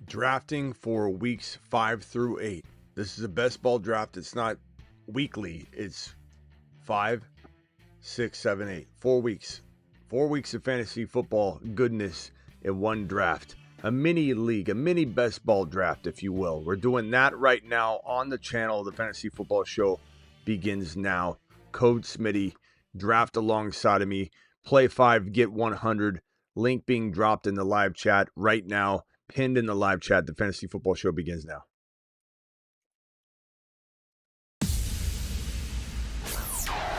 Drafting for weeks 5 through 8. This is a best ball draft. It's not weekly. It's 5, 6, 7, 8. 4 weeks. 4 weeks of fantasy football goodness in one draft. A mini league, a mini best ball draft, if you will. We're doing that right now on the channel. The Fantasy Football Show begins now. Code Smitty. Draft alongside of me. Play 5, get 100. Link being dropped in the live chat right now. Pinned in the live chat. The Fantasy Football Show begins now.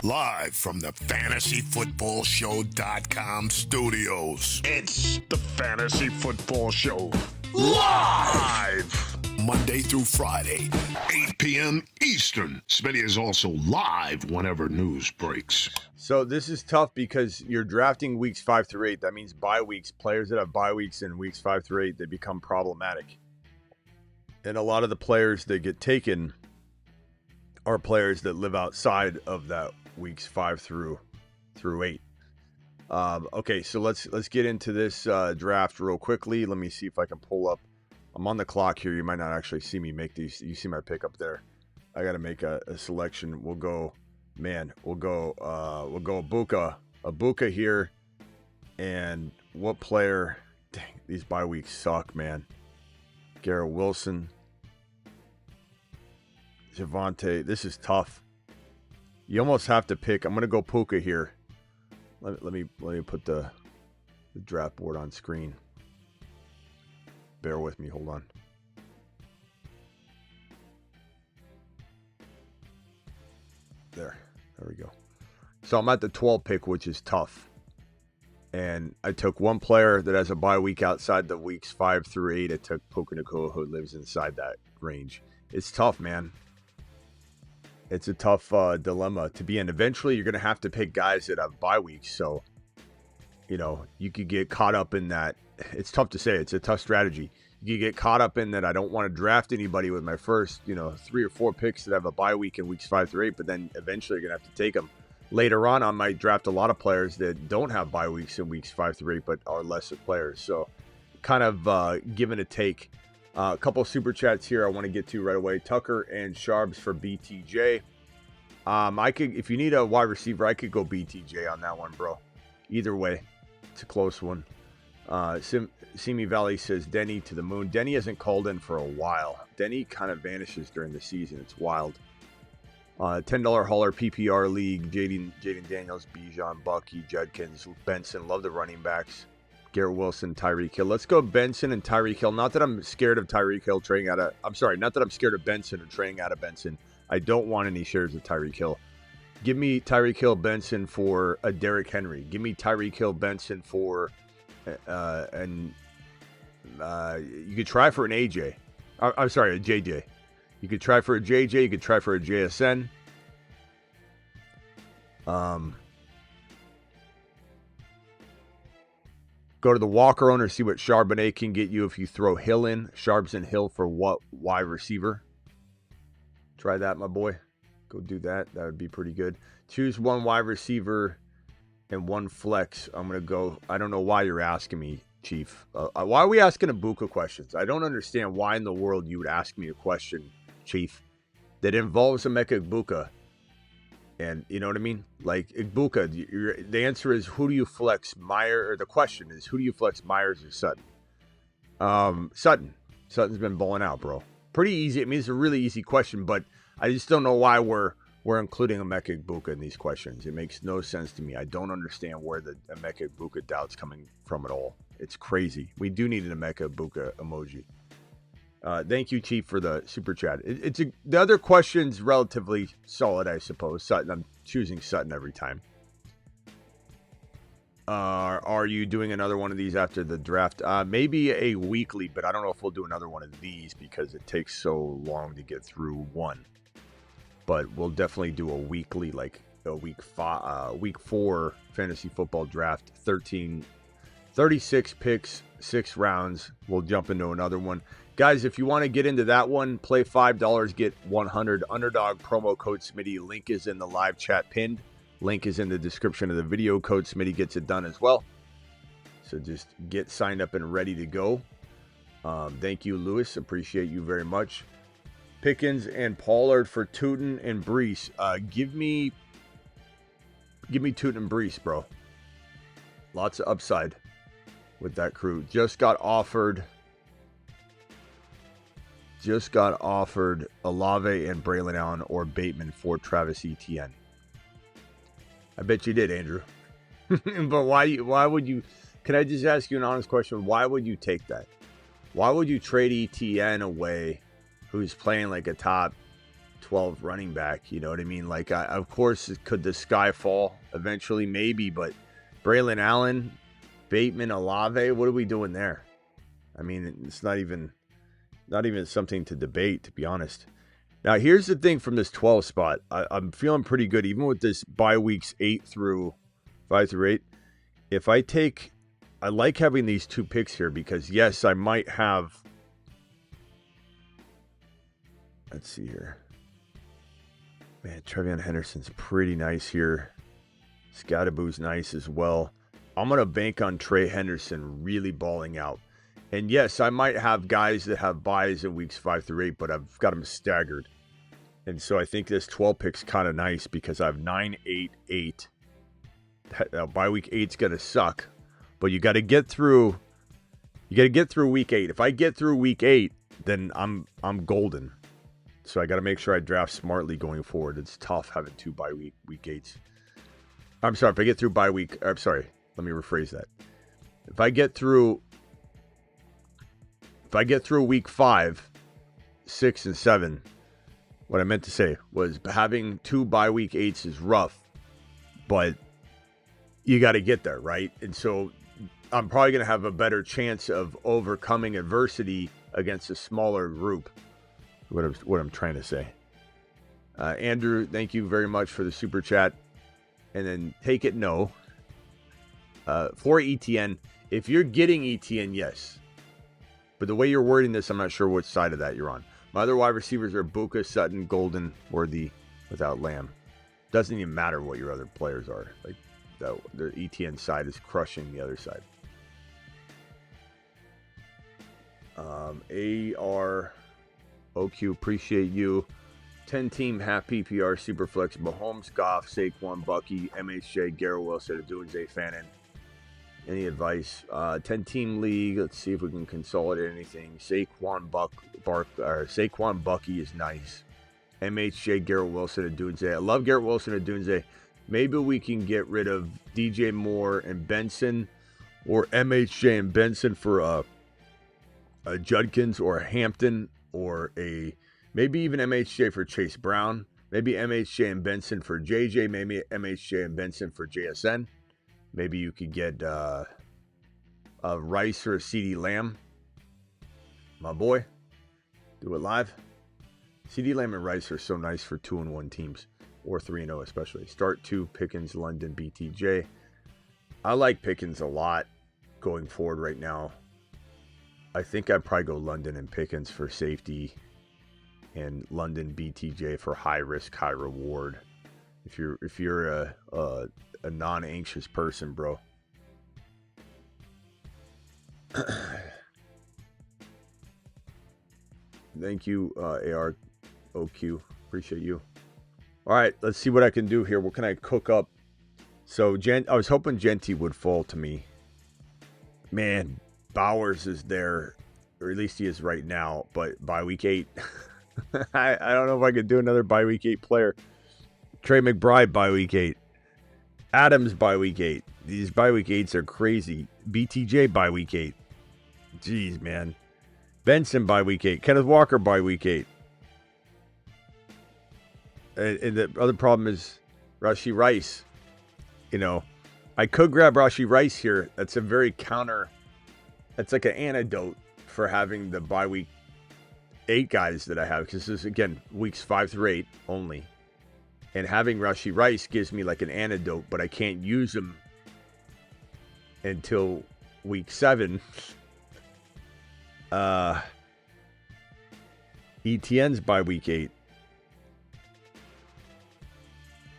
Live from the FantasyFootballShow.com studios. It's the Fantasy Football Show. Live! Monday through Friday, 8 p.m. Eastern. Smitty is also live whenever news breaks. So this is tough because you're drafting weeks 5 through 8. That means bye weeks. Players that have bye weeks in weeks 5 through 8, they become problematic. And a lot of the players that get taken are players that live outside of that weeks 5 through 8. Okay, so let's get into this draft real quickly. Let me see if I can pull up. I'm on the clock here. You might not actually see me make these. You see my pick up there. I got to make a selection. We'll go Ibuka here. And what player? Dang, these bye weeks suck, man. Garrett Wilson, Javonte. This is tough. You almost have to pick. I'm gonna go Puka here. Let me put the draft board on screen. Bear with me. Hold on. There we go. So I'm at the 12 pick, which is tough. And I took one player that has a bye week outside the weeks 5 through 8. I took Puka Nacua, who lives inside that range. It's tough, man. It's a tough dilemma to be in. Eventually, you're going to have to pick guys that have bye weeks. So, you could get caught up in that. It's tough to say. It's a tough strategy. You get caught up in that I don't want to draft anybody with my first, 3 or 4 picks that have a bye week in weeks 5 through 8. But then eventually you're going to have to take them. Later on, I might draft a lot of players that don't have bye weeks in weeks 5 through 8, but are lesser players. So kind of give and a take. A couple of super chats here I want to get to right away. Tucker and Sharbs for BTJ. I could, if you need a wide receiver, I could go BTJ on that one, bro. Either way, it's a close one. Simi Valley says Denny to the moon. Denny hasn't called in for a while. Denny kind of vanishes during the season. It's wild. $10 hauler PPR league. Jaden Daniels, Bijan, Bucky, Judkins, Benson. Love the running backs. Garrett Wilson, Tyreek Hill. Let's go Benson and Tyreek Hill. Not that I'm scared of Tyreek Hill trading out of. I'm sorry. Not that I'm scared of Benson or trading out of Benson. I don't want any shares of Tyreek Hill. Give me Tyreek Hill, Benson for a Derrick Henry. Give me Tyreek Hill, Benson for you could try for an AJ. I'm sorry, a JJ. You could try for a JJ. You could try for a JSN. Go to the Walker owner, see what Charbonnet can get you if you throw Hill in. Sharbs and Hill for what wide receiver? Try that, my boy. Go do that. That would be pretty good. Choose one wide receiver and one flex. I'm going to go. I don't know why you're asking me, Chief. Why are we asking Ibuka questions? I don't understand why in the world you would ask me a question, Chief, that involves Emeka Ibuka. And you know what I mean? Like Ibuka, the answer is who do you flex, Myers? Or the question is who do you flex, Myers or Sutton? Sutton. Sutton's been balling out, bro. Pretty easy. I mean, it's a really easy question, but I just don't know why we're including Emeka Ibuka in these questions. It makes no sense to me. I don't understand where the Emeka Ibuka doubt's coming from at all. It's crazy. We do need an Emeka Ibuka emoji. Thank you, Chief, for the super chat. The other question's relatively solid, I suppose. Sutton, I'm choosing Sutton every time. Are you doing another one of these after the draft? Maybe a weekly, but I don't know if we'll do another one of these because it takes so long to get through one. But we'll definitely do a weekly, like a week 4 fantasy football draft. 36 picks, 6 rounds. We'll jump into another one. Guys, if you want to get into that one, play $5, get 100. Underdog promo code Smitty. Link is in the live chat pinned. Link is in the description of the video. Code Smitty gets it done as well. So just get signed up and ready to go. Thank you, Lewis. Appreciate you very much. Pickens and Pollard for Tootin and Brees. Give me Tootin and Brees, bro. Lots of upside with that crew. Just got offered Olave and Braylon Allen or Bateman for Travis Etienne. I bet you did, Andrew. But why would you? Can I just ask you an honest question? Why would you take that? Why would you trade Etienne away, who's playing like a top 12 running back? You know what I mean? Like, of course, could the sky fall eventually? Maybe, but Braylon Allen, Bateman, Olave, what are we doing there? I mean, it's not even something to debate, to be honest. Now, here's the thing from this 12 spot. I'm feeling pretty good, even with this bye weeks 5 through 8. I like having these 2 picks here because, yes, I might have. Let's see here. Man, Trevion Henderson's pretty nice here. Scadaboo's nice as well. I'm going to bank on Trey Henderson really balling out. And yes, I might have guys that have buys in weeks 5 through 8, but I've got them staggered. And so I think this 12 pick's kind of nice because I have 9, 8, 8. Bye week 8's going to suck, but you got to get through. You got to get through week 8. If I get through week 8, then I'm golden. So I got to make sure I draft smartly going forward. It's tough having 2 bye week 8s. I'm sorry, if I get through bye week. I'm sorry. Let me rephrase that. If I get through week 5, 6, and 7, what I meant to say was having 2 bye week 8s is rough, but you got to get there, right? And so I'm probably going to have a better chance of overcoming adversity against a smaller group. What I'm trying to say. Andrew, thank you very much for the super chat. And then take it no. For ETN, if you're getting ETN, yes. But the way you're wording this, I'm not sure which side of that you're on. My other wide receivers are Buka, Sutton, Golden, Worthy, without Lamb. Doesn't even matter what your other players are. Like the ETN side is crushing the other side. AROQ, appreciate you. 10-team half PPR super flex Mahomes, Goff, Saquon, Bucky, MHJ, Garrett Wilson, Adunze, Fannin. Any advice? 10-team league. Let's see if we can consolidate anything. Saquon Bucky is nice. MHJ, Garrett Wilson, Adunze. I love Garrett Wilson, Adunze. Maybe we can get rid of DJ Moore and Benson, or MHJ and Benson for a Judkins or a Hampton, or maybe even MHJ for Chase Brown. Maybe MHJ and Benson for JJ. Maybe MHJ and Benson for JSN. Maybe you could get a Rice or a CD Lamb. My boy. Do it live. CD Lamb and Rice are so nice for 2-1 teams. Or 3-0 especially. Start 2, Pickens, London, BTJ. I like Pickens a lot going forward right now. I think I'd probably go London and Pickens for safety. And London, BTJ for high risk, high reward. If you're a non-anxious person, bro. Thank you, AROQ. Appreciate you. All right, let's see what I can do here. What can I cook up? So, I was hoping Genty would fall to me. Man, Bowers is there, or at least he is right now. But by week 8, I don't know if I could do another by week 8 player. Trey McBride by week 8. Adams by week 8. These by week 8s are crazy. BTJ by week 8. Jeez, man. Benson by week 8. Kenneth Walker by week 8. And the other problem is Rashee Rice. You know, I could grab Rashee Rice here. That's a very that's like an antidote for having the bye week 8 guys that I have. Because this is, again, weeks 5 through 8 only. And having Rashee Rice gives me like an antidote, but I can't use him until week 7. ETN's by week 8.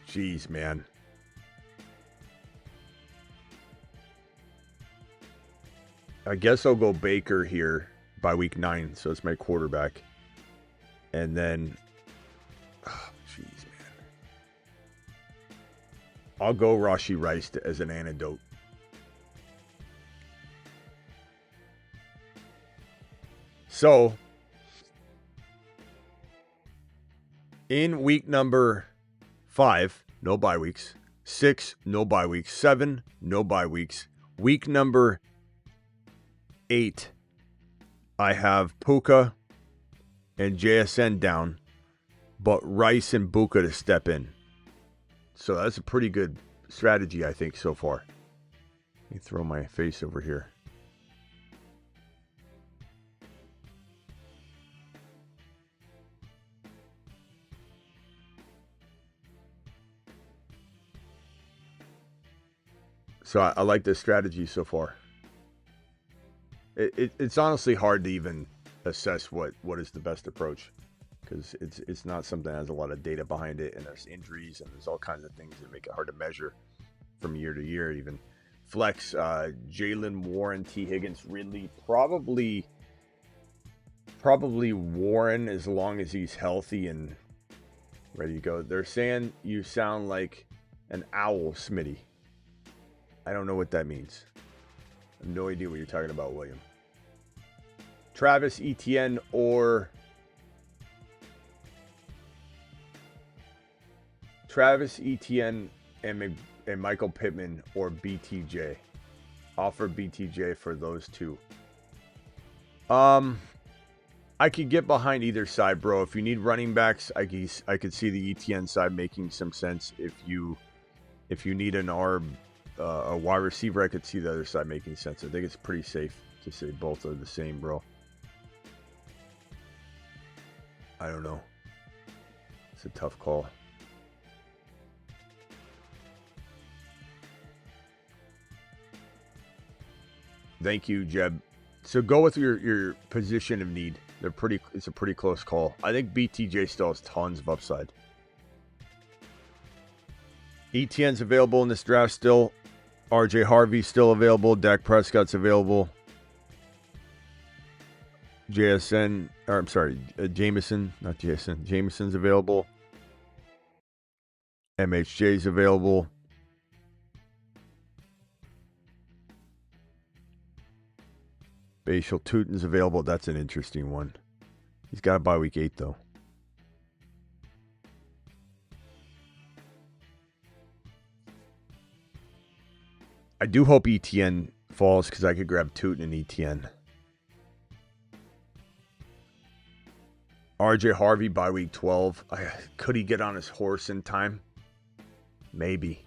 Jeez, man. I guess I'll go Baker here. by week 9, so it's my quarterback. And then, oh, jeez, man. I'll go Rashee Rice as an antidote. So, in week number 5, no bye weeks. 6, no bye weeks. 7, no bye weeks. Week number 8, I have Puka and JSN down, but Rice and Buka to step in. So that's a pretty good strategy, I think, so far. Let me throw my face over here. So I like this strategy so far. It's honestly hard to even assess what is the best approach, because it's not something that has a lot of data behind it, and there's injuries and there's all kinds of things that make it hard to measure from year to year. Even flex, Jalen, Warren, T. Higgins, Ridley, probably Warren as long as he's healthy and ready to go. They're saying you sound like an owl, Smitty. I don't know what that means. I have no idea what you're talking about, William. Travis Etienne or and Michael Pittman or BTJ. Offer BTJ for those two. I could get behind either side, bro. If you need running backs, I could see the Etienne side making some sense. If you need an arb, a wide receiver, I could see the other side making sense. I think it's pretty safe to say both are the same, bro. I don't know. It's a tough call. Thank you, Jeb. So go with your position of need. It's a pretty close call. I think BTJ still has tons of upside. ETN's available in this draft still. RJ Harvey's still available. Dak Prescott's available. Jameson's available. MHJ's available. Bashal Tutin's available. That's an interesting one. He's got a bye week 8, though. I do hope ETN falls because I could grab Tutin and ETN. RJ Harvey by week 12. Could he get on his horse in time? Maybe.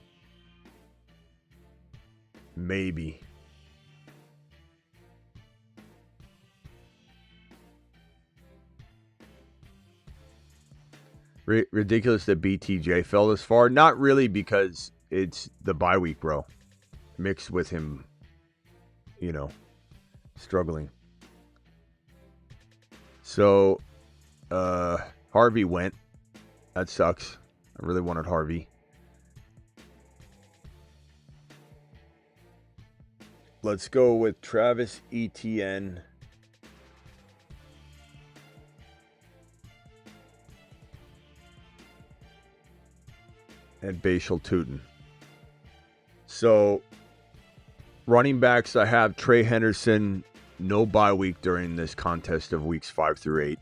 Ridiculous that BTJ fell this far. Not really, because it's the bye week, bro. Mixed with him, struggling. So, Harvey went. That sucks. I really wanted Harvey. Let's go with Travis Etienne. And Bashal Tutin. So, running backs, I have Trey Henderson, no bye week during this contest of weeks 5 through 8.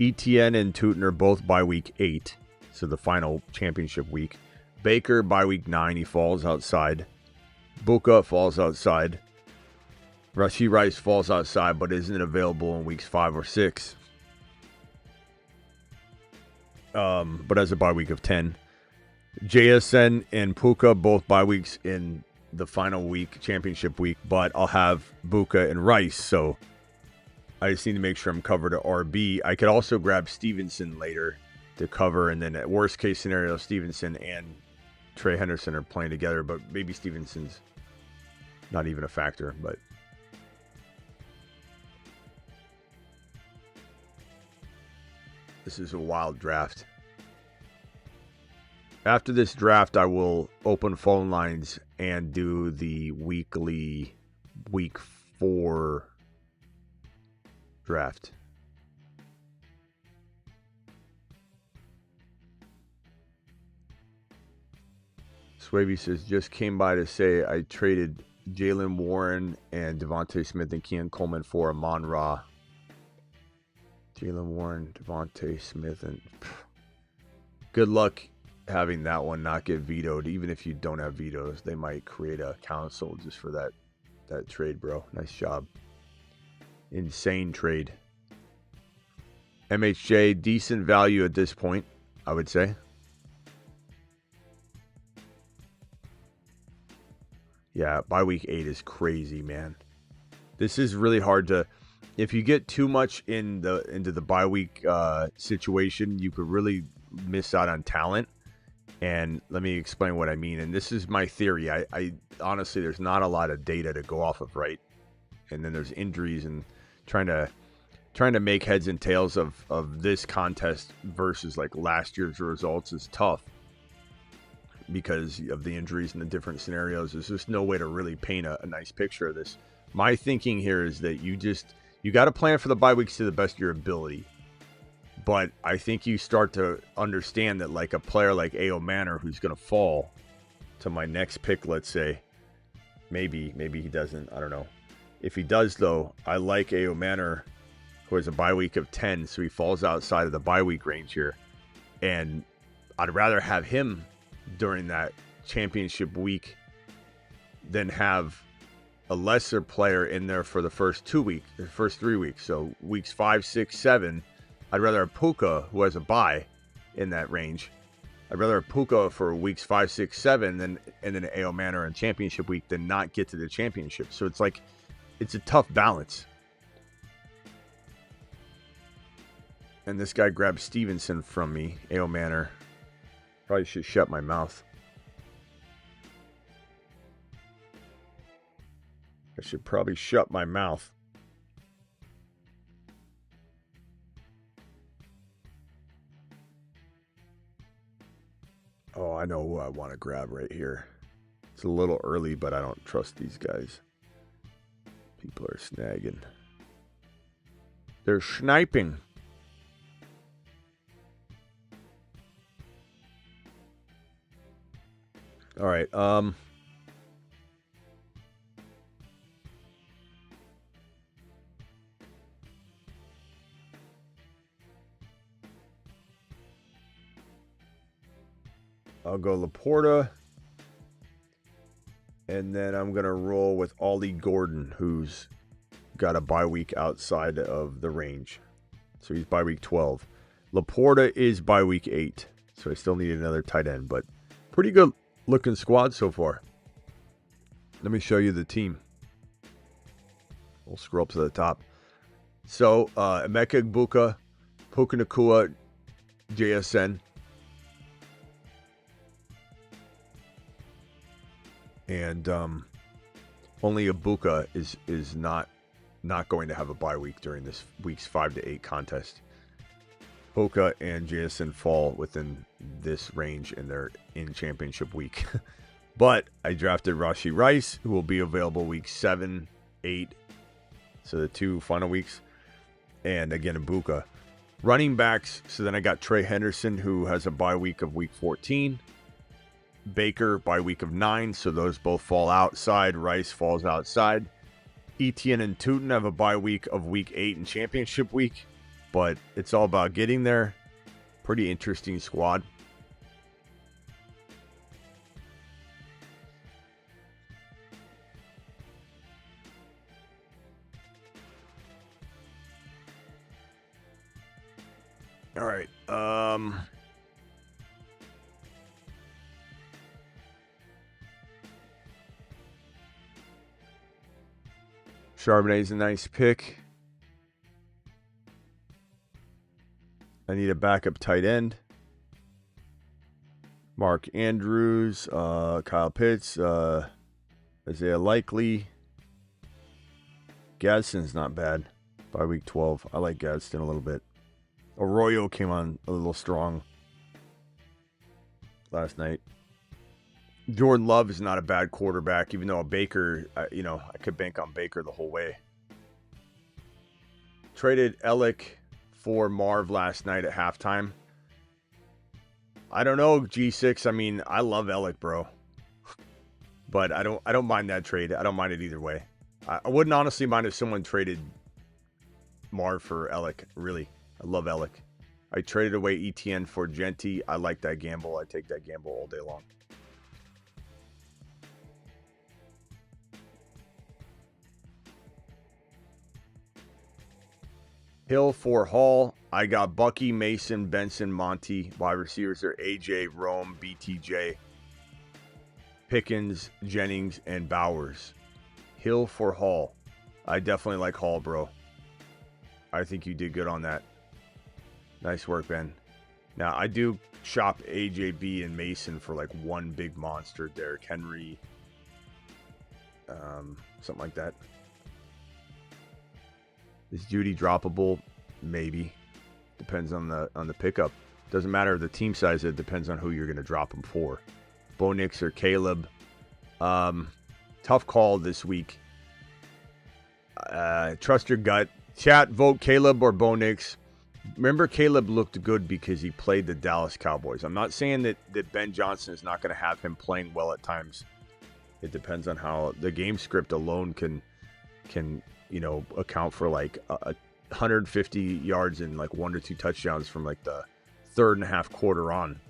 ETN and Tutin are both bye week 8, so the final championship week. Baker bye week 9, he falls outside. Buka falls outside. Rashee Rice falls outside, but isn't available in weeks 5 or 6. But has a bye week of 10. JSN and Puka both bye weeks in the final week, championship week, but I'll have Buka and Rice, so I just need to make sure I'm covered at RB. I could also grab Stevenson later to cover, and then at worst case scenario, Stevenson and Trey Henderson are playing together, but maybe Stevenson's not even a factor. But this is a wild draft. After this draft, I will open phone lines and do the weekly week 4 draft. Swavey says, just came by to say I traded Jalen Warren and Devontae Smith and Keon Coleman for Amon Ra. Jalen Warren, Devontae Smith, and good luck having that one not get vetoed. Even if you don't have vetoes, they might create a council just for that trade, bro. Nice job. Insane trade. MHJ, decent value at this point, I would say. Yeah, by week 8 is crazy, man. This is really hard to... If you get too much into the bye week situation, you could really miss out on talent. And let me explain what I mean. And this is my theory. I honestly, there's not a lot of data to go off of, right? And then there's injuries and trying to make heads and tails of this contest versus like last year's results is tough because of the injuries and the different scenarios. There's just no way to really paint a nice picture of this. My thinking here is that you got to plan for the bye weeks to the best of your ability. But I think you start to understand that like a player like A.O. Manor, who's going to fall to my next pick, let's say, maybe he doesn't. I don't know. If he does, though, I like A.O. Manor, who has a bye week of 10, so he falls outside of the bye week range here. And I'd rather have him during that championship week than have a lesser player in there for the first 3 weeks. So weeks 5, 6, 7, I'd rather have Puka, who has a bye in that range. I'd rather have Puka for weeks 5, 6, 7 and then A.O. Manor in championship week than not get to the championship. So it's like, it's a tough balance. And this guy grabbed Stevenson from me, A.O. Manor. Probably should shut my mouth. I should probably shut my mouth. Oh, I know who I want to grab right here. It's a little early, but I don't trust these guys. People are snagging. They're sniping. All right. I'll go Laporta. And then I'm going to roll with Ollie Gordon, who's got a bye week outside of the range. So he's bye week 12. Laporta is bye week 8. So I still need another tight end, but pretty good looking squad so far. Let me show you the team. We'll scroll up to the top. So Emeka Egbuka, Puka Nacua, JSN. And only Egbuka is not going to have a bye week during this week's 5 to 8 contest. Puka and JSN fall within this range and they're in championship week. But I drafted Rashee Rice, who will be available week 7, 8. So the 2 final weeks. And again, Egbuka. Running backs. So then I got Trey Henderson, who has a bye week of week 14. Baker by week of 9, so those both fall outside. Rice falls outside. Etienne and Tootin have a bye week of week 8 and championship week, but it's all about getting there. Pretty interesting squad. All right. Charbonnet's a nice pick. I need a backup tight end. Mark Andrews, Kyle Pitts, Isaiah Likely. Gadsden's not bad by week 12. I like Gadsden a little bit. Arroyo came on a little strong last night. Jordan Love is not a bad quarterback, even though Baker, I could bank on Baker the whole way. traded Ellick for Marv last night at halftime. I don't know, G6. I mean, I love Ellick, bro. But I don't mind that trade. I don't mind it either way. I wouldn't honestly mind if someone traded Marv for Ellick. Really. I love Ellick. I traded away ETN for Genty. I like that gamble. I take that gamble all day long. Hill for Hall. I got Bucky, Mason, Benson, Monty. Wide receivers are AJ, Rome, BTJ, Pickens, Jennings, and Bowers. Hill for Hall. I definitely like Hall, bro. I think you did good on that. Nice work, Ben. Now, I do shop AJB and Mason for like one big monster. Derrick Henry. Something like that. Is Judy droppable? Maybe. Depends on the pickup. Doesn't matter the team size. It depends on who you're going to drop him for. Bo Nix or Caleb. Tough call this week. Trust your gut. Chat, vote Caleb or Bo Nix. Remember, Caleb looked good because he played the Dallas Cowboys. I'm not saying that Ben Johnson is not going to have him playing well at times. It depends on how the game script alone can account for like 150 yards and like 1 or 2 touchdowns from like the third and a half quarter on.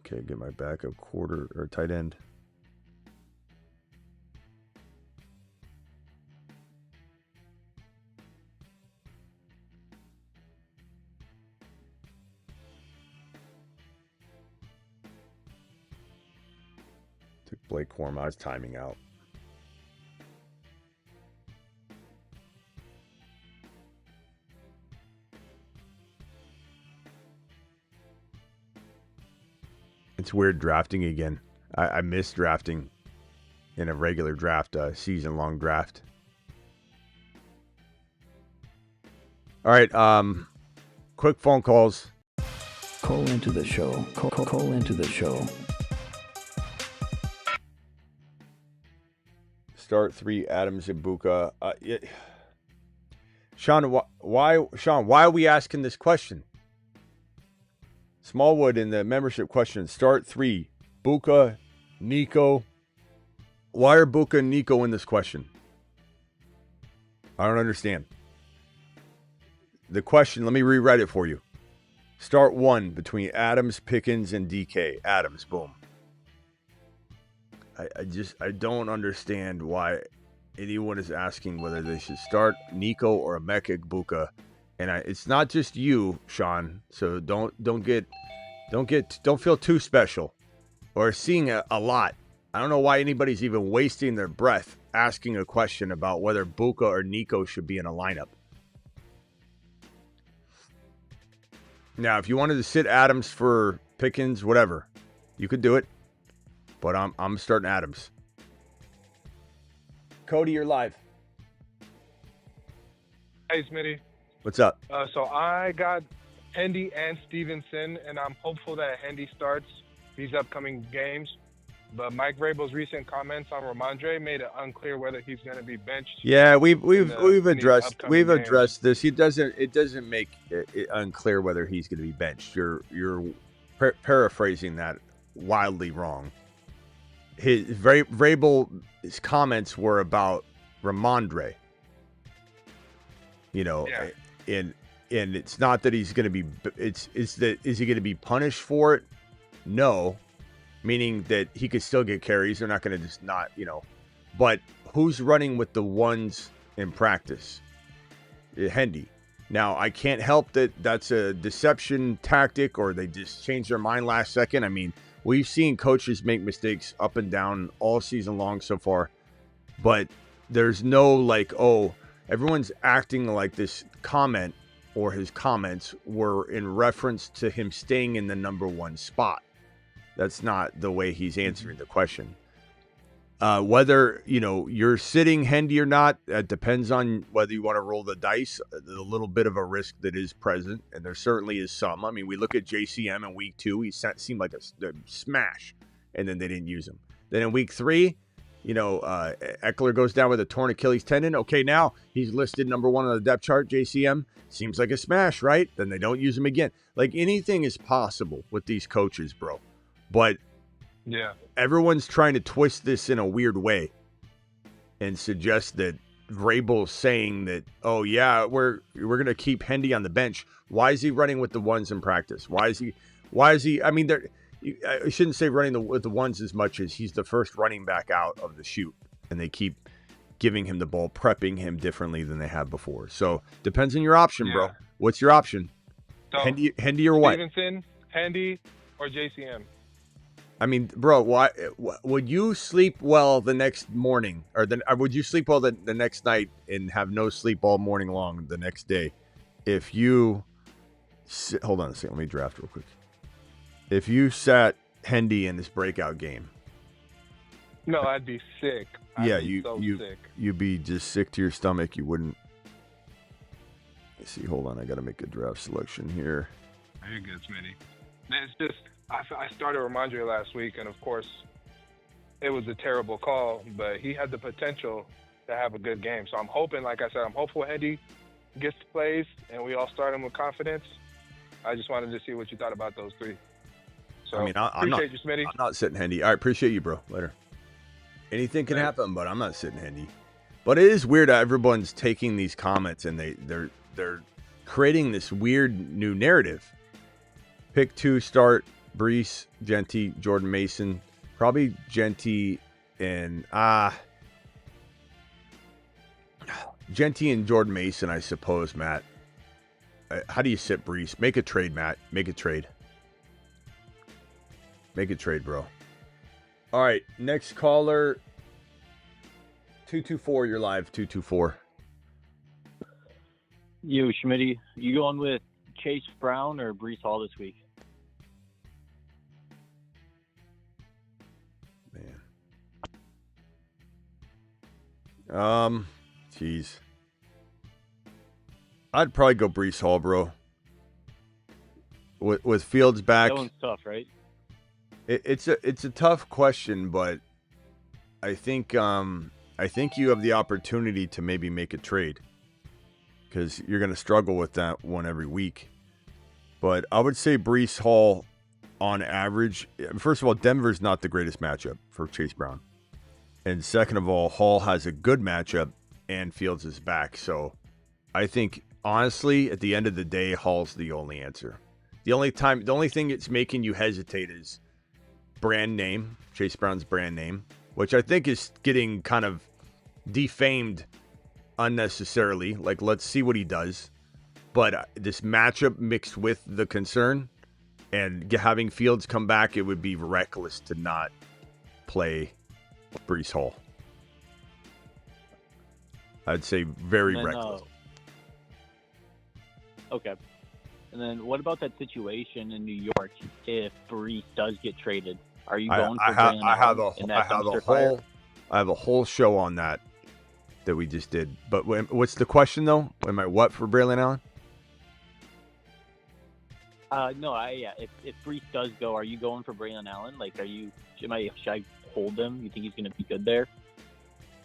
Okay, get my backup quarter or tight end. Took Blake Corum. I was timing out. It's weird drafting again. I miss drafting in a regular draft, season-long draft. All right, quick phone calls. Call into the show. Call into the show. Start 3, Adams and Buka. Sean, why are we asking this question? Smallwood in the membership question. Start 3, Buka, Nico. Why are Buka and Nico in this question? I don't understand. The question, let me rewrite it for you. Start 1 between Adams, Pickens, and DK. Adams, boom. I don't understand why anyone is asking whether they should start Nico or Emeka Egbuka. And it's not just you, Sean. So don't feel too special or seeing a lot. I don't know why anybody's even wasting their breath asking a question about whether Buka or Nico should be in a lineup. Now, if you wanted to sit Adams for Pickens, whatever, you could do it. But I'm starting Adams. Cody, you're live. Hey, Smitty. What's up? So I got Hendy and Stevenson, and I'm hopeful that Hendy starts these upcoming games. But Mike Vrabel's recent comments on Ramondre made it unclear whether he's going to be benched. Yeah, we've addressed this. It doesn't make it unclear whether he's going to be benched. You're paraphrasing that wildly wrong. Vrabel's comments were about Ramondre. Yeah. And it's not that he's going to be. It's that is he going to be punished for it? No, meaning that he could still get carries. They're not going to just not, But who's running with the ones in practice? Hendy. Now I can't help that. That's a deception tactic, or they just changed their mind last second. I mean, we've seen coaches make mistakes up and down all season long so far, but there's no everyone's acting like this comment or his comments were in reference to him staying in the number 1 spot. That's not the way he's answering the question. Whether, you're sitting Hendy or not, it depends on whether you want to roll the dice. There's a little bit of a risk that is present, and there certainly is some. I mean, we look at JCM in week 2. He seemed like a smash, and then they didn't use him. Then in week 3, Eckler goes down with a torn Achilles tendon. Okay, now he's listed number 1 on the depth chart, JCM. Seems like a smash, right? Then they don't use him again. Like, anything is possible with these coaches, bro. But yeah, everyone's trying to twist this in a weird way and suggest that Vrabel's saying that, oh yeah, we're going to keep Hendy on the bench. Why is he running with the ones in practice? Why is he, I mean, I shouldn't say running with the ones as much as he's the first running back out of the chute, and they keep giving him the ball, prepping him differently than they have before. So depends on your option, bro. What's your option? So, Hendy or what? Stevenson, Hendy, or JCM? I mean, bro, why would you sleep well the next morning, or would you sleep well the next night and have no sleep all morning long the next day if you hold on a second, let me draft real quick. If you sat Hendy in this breakout game? No, I'd be sick. You'd be just sick to your stomach. You wouldn't. Let's see, hold on, I got to make a draft selection here. You're good, Smitty. It's just I started Ramondre last week, and of course, it was a terrible call, but he had the potential to have a good game. So I'm hoping, like I said, I'm hopeful Hendy gets plays, and we all start him with confidence. I just wanted to see what you thought about those 3. So I mean, appreciate you, Smitty. I'm not sitting Hendy. All right, appreciate you, bro. Later. Anything can happen, but I'm not sitting Hendy. But it is weird that everyone's taking these comments and they're creating this weird new narrative. Pick 2 start Brees, Genty, Jordan Mason. Probably Genty and Genty and Jordan Mason, I suppose, Matt. How do you sit Brees? Make a trade, Matt. Make a trade. Make a trade, bro. All right, next caller. 224, you're live. 224. You, Schmitty, you going with Chase Brown or Brees Hall this week? Man. Jeez. I'd probably go Brees Hall, bro. With Fields back. That one's tough, right? It's a tough question, but I think you have the opportunity to maybe make a trade because you're going to struggle with that one every week. But I would say Brees Hall on average. First of all, Denver's not the greatest matchup for Chase Brown. And second of all, Hall has a good matchup and Fields is back. So I think, honestly, at the end of the day, Hall's the only answer. The only thing that's making you hesitate is brand name, Chase Brown's brand name, which I think is getting kind of defamed unnecessarily. Like, let's see what he does. But this matchup mixed with the concern and having Fields come back, it would be reckless to not play Brees Hall. I'd say very reckless. Okay. And then what about that situation in New York if Brees does get traded? Are you going for Braylon Allen? I have a whole show on that we just did. But what's the question though? Am I what for Braylon Allen? If Brees does go, are you going for Braylon Allen? Like, should I hold him? You think he's going to be good there?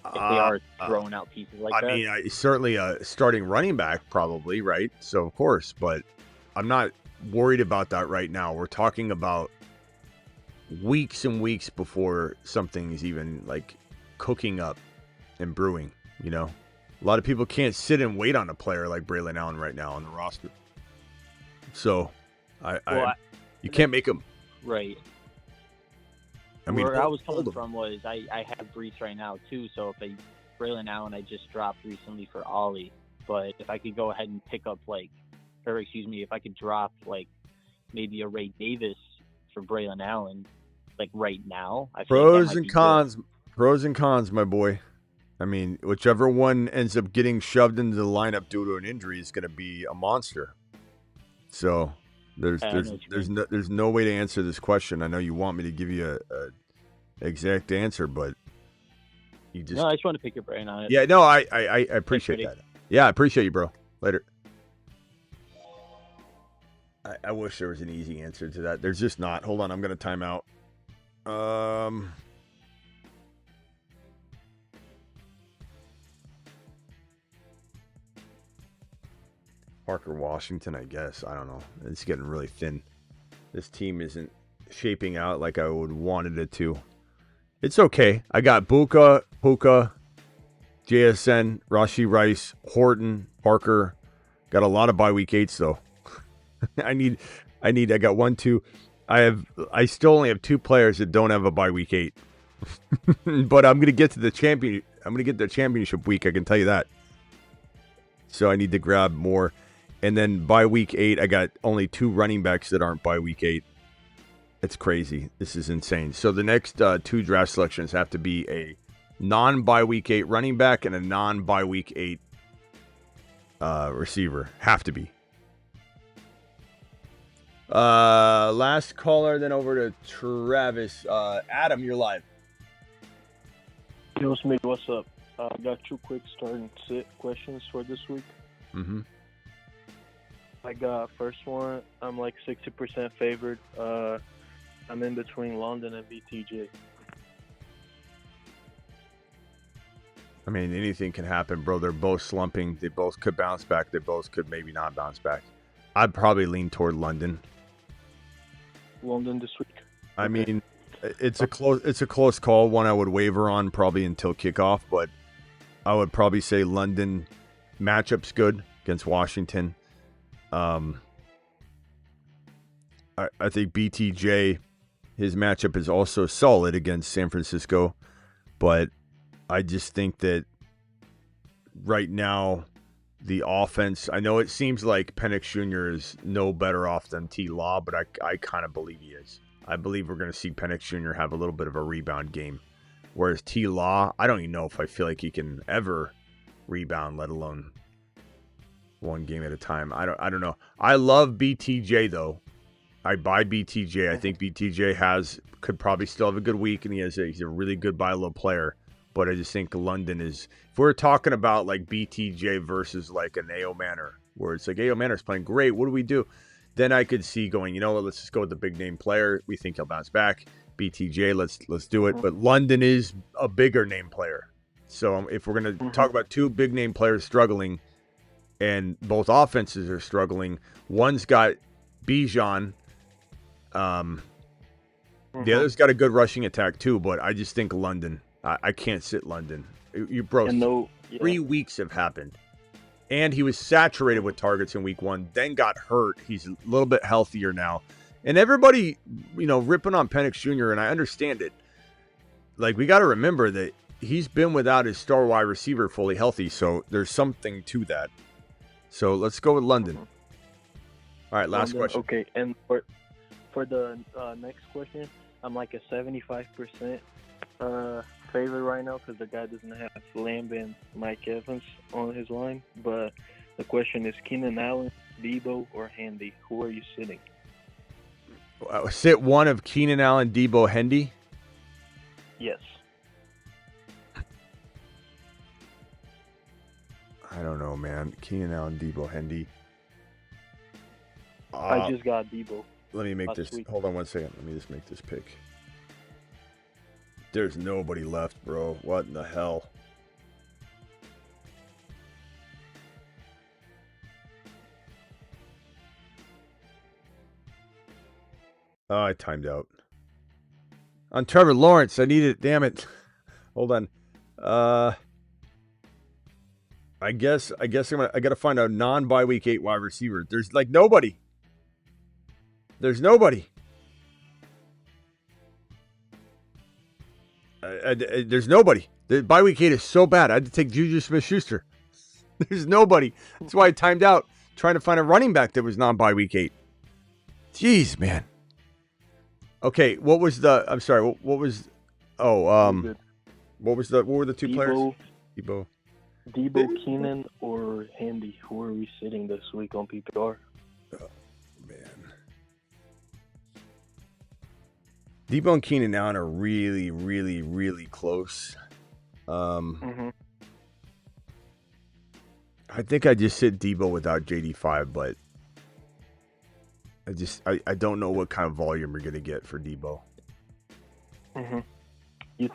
If they are throwing out pieces like that? I mean, certainly a starting running back probably, right? So, of course, but I'm not worried about that right now. We're talking about weeks and weeks before something is even, like, cooking up and brewing, you know? A lot of people can't sit and wait on a player like Braylon Allen right now on the roster. So, you can't make him. Right. I mean, where I was coming from was I have Brees right now too. So if Braylon Allen I just dropped recently for Ollie, but if I could go ahead and pick up if I could drop like maybe a Ray Davis for Braylon Allen, like right now. I feel pros and cons, my boy. I mean, whichever one ends up getting shoved into the lineup due to an injury is going to be a monster. So. There's no way to answer this question. I know you want me to give you a exact answer, but You just No, I just want to pick your brain on it. yeah. No, I appreciate Thanks, that. Yeah, I appreciate you, bro. Later. I wish there was an easy answer to that. There's just not. Hold on, I'm gonna time out. Parker Washington, I guess. I don't know. It's getting really thin. This team isn't shaping out like I would wanted it to. It's okay. I got Puka, JSN, Rashi Rice, Horton, Parker. Got a lot of bye week 8s though. I got 1, 2. I still only have 2 players that don't have a bye week 8. But I'm gonna get to the championship week, I can tell you that. So I need to grab more. And then by week 8, I got only 2 running backs that aren't by week 8. It's crazy. This is insane. So the next 2 draft selections have to be a non-bye week 8 running back and a non-bye week 8 receiver. Have to be. Last caller, then over to Travis. Adam, you're live. Yo, Smitty, what's up? I got 2 quick starting sit questions for this week. Mm-hmm. I got first one. I'm like 60% favored. I'm in between London and BTJ. I mean, anything can happen, bro. They're both slumping. They both could bounce back. They both could maybe not bounce back. I'd probably lean toward London. London this week. I mean, it's a close call. One I would waver on probably until kickoff, but I would probably say London matchup's good against Washington. I think BTJ, his matchup is also solid against San Francisco, but I just think that right now the offense, I know it seems like Penix Jr. is no better off than T. Law, but I kind of believe he is. I believe we're going to see Penix Jr. have a little bit of a rebound game, whereas T. Law, I don't even know if I feel like he can ever rebound, let alone one game at a time. I don't know. I love BTJ though. I buy BTJ. I think BTJ could probably still have a good week, and he's a really good buy low player. But I just think London is, if we're talking about like BTJ versus like an A.O. Manor, where it's like A.O. Manor's playing great, what do we do? Then I could see going, you know what, let's just go with the big name player. We think he'll bounce back. BTJ, let's do it. But London is a bigger name player. So if we're going to talk about 2 big name players struggling, and both offenses are struggling, one's got Bijan. The other's got a good rushing attack too, but I just think London. I can't sit London. You bro, 3 weeks have happened. And he was saturated with targets in week 1, then got hurt. He's a little bit healthier now. And everybody, ripping on Penix Jr., and I understand it. Like, we got to remember that he's been without his star wide receiver fully healthy, so there's something to that. So let's go with London. All right, last question. Okay, and for the next question, I'm like a 75% favorite right now because the guy doesn't have Lamb and Mike Evans on his line. But the question is Keenan Allen, Debo, or Handy? Who are you sitting? Sit one of Keenan Allen, Debo, Hendy? Yes. I don't know, man. Keenan Allen, Debo, Hendy. I just got Debo. Let me make this. Hold on one second. Let me just make this pick. There's nobody left, bro. What in the hell? Oh, I timed out. On Trevor Lawrence, I need it. Damn it. Hold on. I guess I got to find a non-bye week 8 wide receiver. There's like nobody. There's nobody. There's nobody. The bye week 8 is so bad. I had to take Juju Smith-Schuster. There's nobody. That's why I timed out trying to find a running back that was non-bye week 8. Jeez, man. Okay, what was the? I'm sorry. What was? Oh, what were the 2 players? Debo, Keenan, or Handy? Who are we sitting this week on PPR? Oh, man. Debo and Keenan Allen are really, really, really close. Mm-hmm. I think I just sit Debo without JD5, but I don't know what kind of volume you're going to get for Debo. Mm-hmm.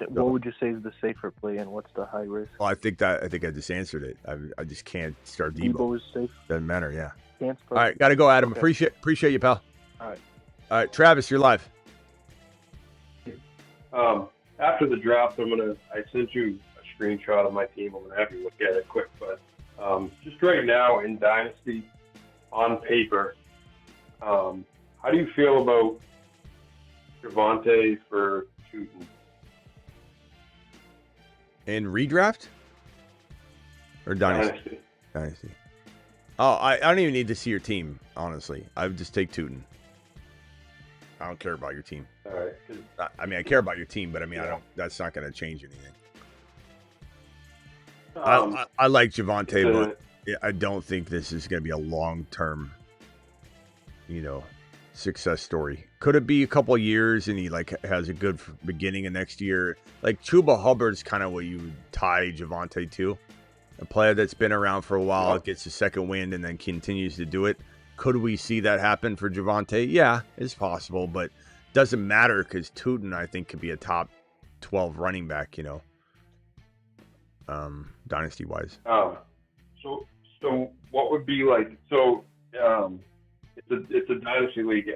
What would you say is the safer play, and what's the high risk? Well, I think I just answered it. I just can't start Debo. Debo is safe. Doesn't matter, yeah. Can't All right, got to go, Adam. Okay. Appreciate you, pal. All right, Travis, you're live. After the draft, I sent you a screenshot of my team. I'm gonna have you look at it quick, but just right now in Dynasty, on paper, how do you feel about Javonte for Tootin? In redraft or Dynasty? Dynasty. Oh, I don't even need to see your team, honestly. I would just take Tootin. I don't care about your team. All right. I mean, I care about your team, but I mean, I don't. That's not going to change anything. I like Javonte, but I don't think this is going to be a long-term, success story. Could it be a couple of years and he has a good beginning of next year? Like Chuba Hubbard's kind of what you would tie Javonte to. A player that's been around for a while, gets a second wind, and then continues to do it. Could we see that happen for Javonte? Yeah, it's possible, but doesn't matter because Tootin, I think, could be a top 12 running back, dynasty-wise. So what would be it's a dynasty league.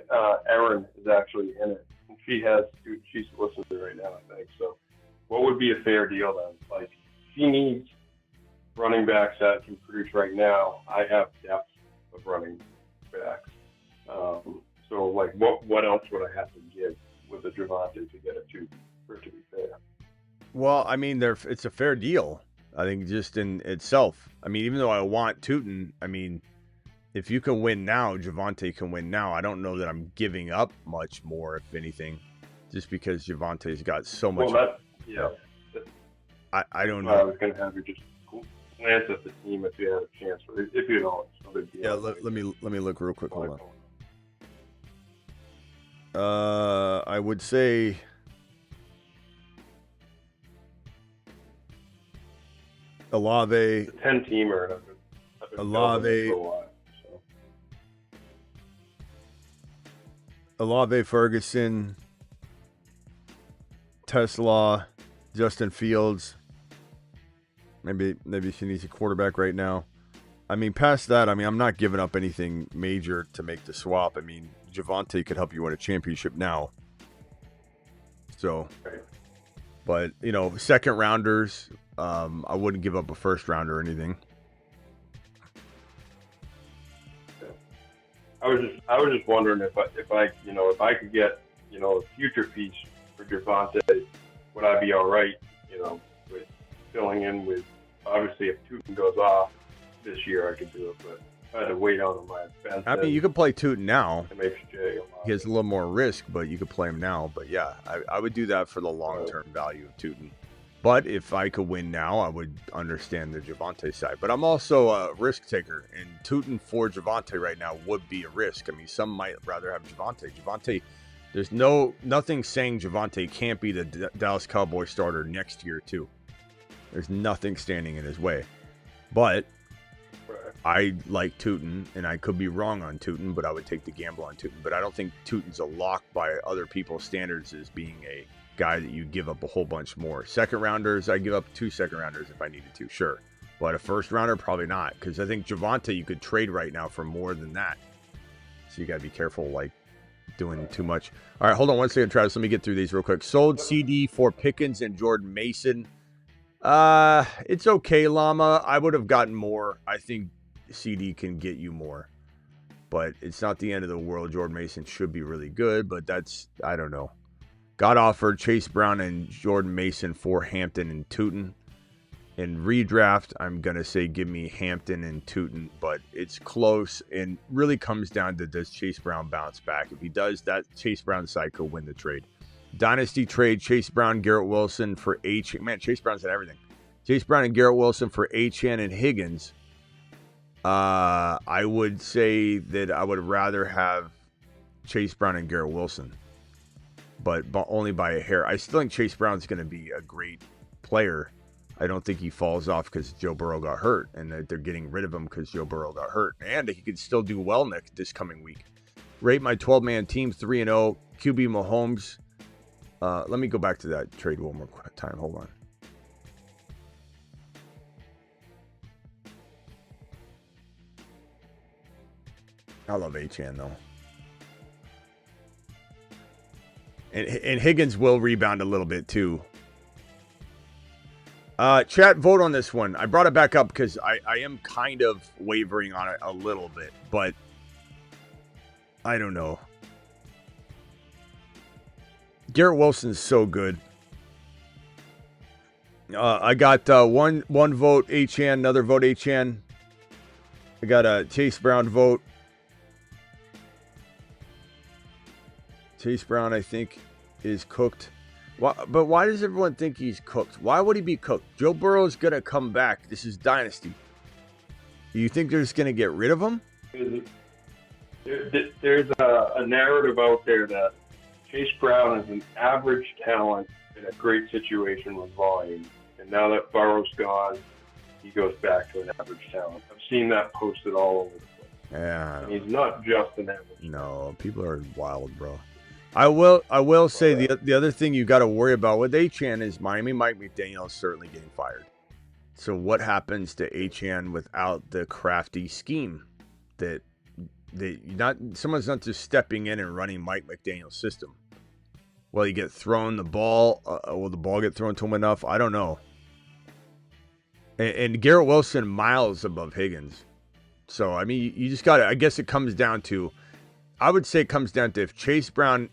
Erin is actually in it, and she's listening to it right now, I think. So what would be a fair deal then? Like, she needs running backs that can produce right now. I have depth of running backs. So what else would I have to give with the Javonte to get it for it to be fair? Well, I mean, it's a fair deal. I think just in itself. I mean, even though I want Tootin, I mean, if you can win now, Javonte can win now. I don't know that I'm giving up much more, if anything, just because Javante's got so much. Well, I don't know. I was going to have you just glance at the team if you had a chance, if you don't. It's no big deal. Yeah, let me look real quick. Hold on. I would say Olave. 10-teamer. Olave. Olave, Ferguson, Tesla, Justin Fields. Maybe she needs a quarterback right now. I mean, past that, I mean, I'm not giving up anything major to make the swap. I mean, Javonte could help you win a championship now. So, but second rounders, I wouldn't give up a first rounder or anything. I was just wondering if I could get a future piece for Javonte, would I be all right? With filling in with, obviously if Tootin goes off this year, I could do it, but I had to wait on my bench. I mean, you could play Tootin now. MHJ. He has a little more risk, but you could play him now. But yeah, I would do that for the long-term value of Tootin. But if I could win now, I would understand the Javonte side. But I'm also a risk taker, and Tootin for Javonte right now would be a risk. I mean, some might rather have Javonte. Javonte, there's nothing saying Javonte can't be the Dallas Cowboys starter next year too. There's nothing standing in his way. But I like Tootin, and I could be wrong on Tootin, but I would take the gamble on Tootin. But I don't think Tootin's a lock by other people's standards as being a guy that you give up a whole bunch more. Second rounders, I give up 2 second rounders if I needed to, sure. But a first rounder, probably not. Because I think Javonte you could trade right now for more than that. So you got to be careful, doing too much. All right, hold on one second, Travis. Let me get through these real quick. Sold CD for Pickens and Jordan Mason. It's okay, Llama. I would have gotten more. I think CD can get you more. But it's not the end of the world. Jordan Mason should be really good, but I don't know. Got offered Chase Brown and Jordan Mason for Hampton and Tootin. In redraft, I'm going to say give me Hampton and Tootin, but it's close and really comes down to does Chase Brown bounce back. If he does, that Chase Brown side could win the trade. Dynasty trade, Chase Brown, Garrett Wilson for H. Man, Chase Brown's had everything. Chase Brown and Garrett Wilson for Achane and Higgins. I would say that I would rather have Chase Brown and Garrett Wilson. But only by a hair. I still think Chase Brown's going to be a great player, I don't think he falls off because Joe Burrow got hurt, and that they're getting rid of him because Joe Burrow got hurt, and he could still do well this coming week. Rate my 12-man team 3-0. QB Mahomes. Let me go back to that trade one more time. Hold on. I love Achane though. And Higgins will rebound a little bit too. Chat, vote on this one. I brought it back up because I am kind of wavering on it a little bit, but I don't know. Garrett Wilson's so good. I got one vote Achane, another vote Achane. I got a Chase Brown vote. Chase Brown, I think, is cooked. But why does everyone think he's cooked? Why would he be cooked? Joe Burrow's going to come back. This is Dynasty. Do you think they're just going to get rid of him? There's a narrative out there that Chase Brown is an average talent in a great situation with volume. And now that Burrow's gone, he goes back to an average talent. I've seen that posted all over the place. Yeah. And he's not just an average. No, people are wild, bro. I will say the other thing you got to worry about with Achane is Miami Mike McDaniel is certainly getting fired. So what happens to Achane without the crafty scheme that someone's not just stepping in and running Mike McDaniel's system? Will he get thrown the ball? Will the ball get thrown to him enough? I don't know. And Garrett Wilson miles above Higgins. So, I mean, you just got to, I guess it comes down to, I would say it comes down to if Chase Brown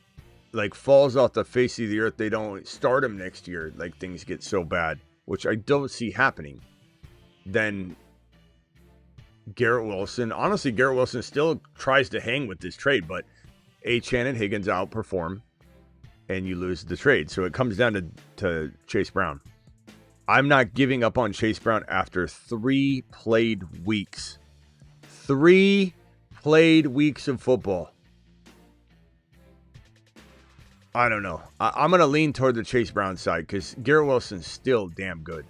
falls off the face of the earth, they don't start him next year, things get so bad, which I don't see happening, then Garrett Wilson still tries to hang with this trade, but Achane and Higgins outperform and you lose the trade. So it comes down to Chase Brown. I'm not giving up on Chase Brown after 3 played weeks. 3 played weeks of football. I don't know. I'm going to lean toward the Chase Brown side because Garrett Wilson's still damn good.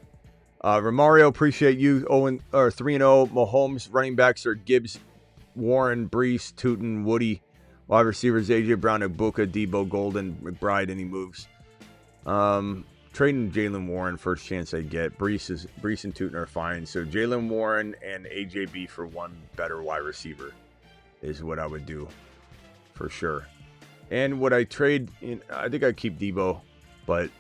Romario, appreciate you. 3-0. Mahomes, running backs are Gibbs, Warren, Brees, Tootin, Woody. Wide receivers, A.J. Brown, Ibuka, Debo, Golden, McBride, any moves. Trading Jalen Warren, first chance I get. Brees and Tootin are fine. So Jalen Warren and AJB for one better wide receiver is what I would do for sure. And would I trade in? I think I'd keep Debo, but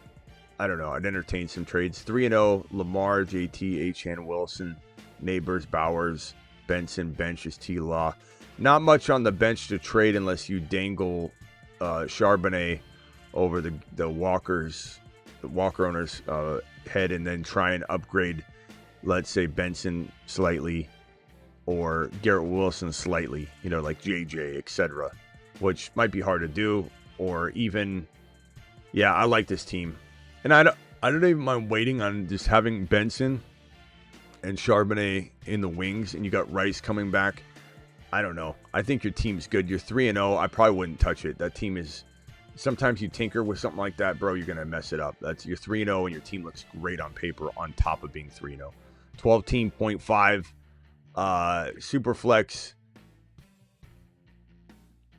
I don't know. I'd entertain some trades. 3-0, Lamar, JT, Achane, Wilson, Neighbors, Bowers, Benson, benches, T-Law. Not much on the bench to trade unless you dangle Charbonnet over the Walker owner's head and then try and upgrade, let's say, Benson slightly or Garrett Wilson slightly, like JJ, etc., which might be hard to do. Or even, I like this team. And I don't even mind waiting on just having Benson and Charbonnet in the wings, and you got Rice coming back. I don't know. I think your team's good. You're 3-0. I probably wouldn't touch it. That team is... Sometimes you tinker with something like that, bro, you're going to mess it up. You're 3-0, and your team looks great on paper on top of being 3-0. 12 team, 0.5. Superflex.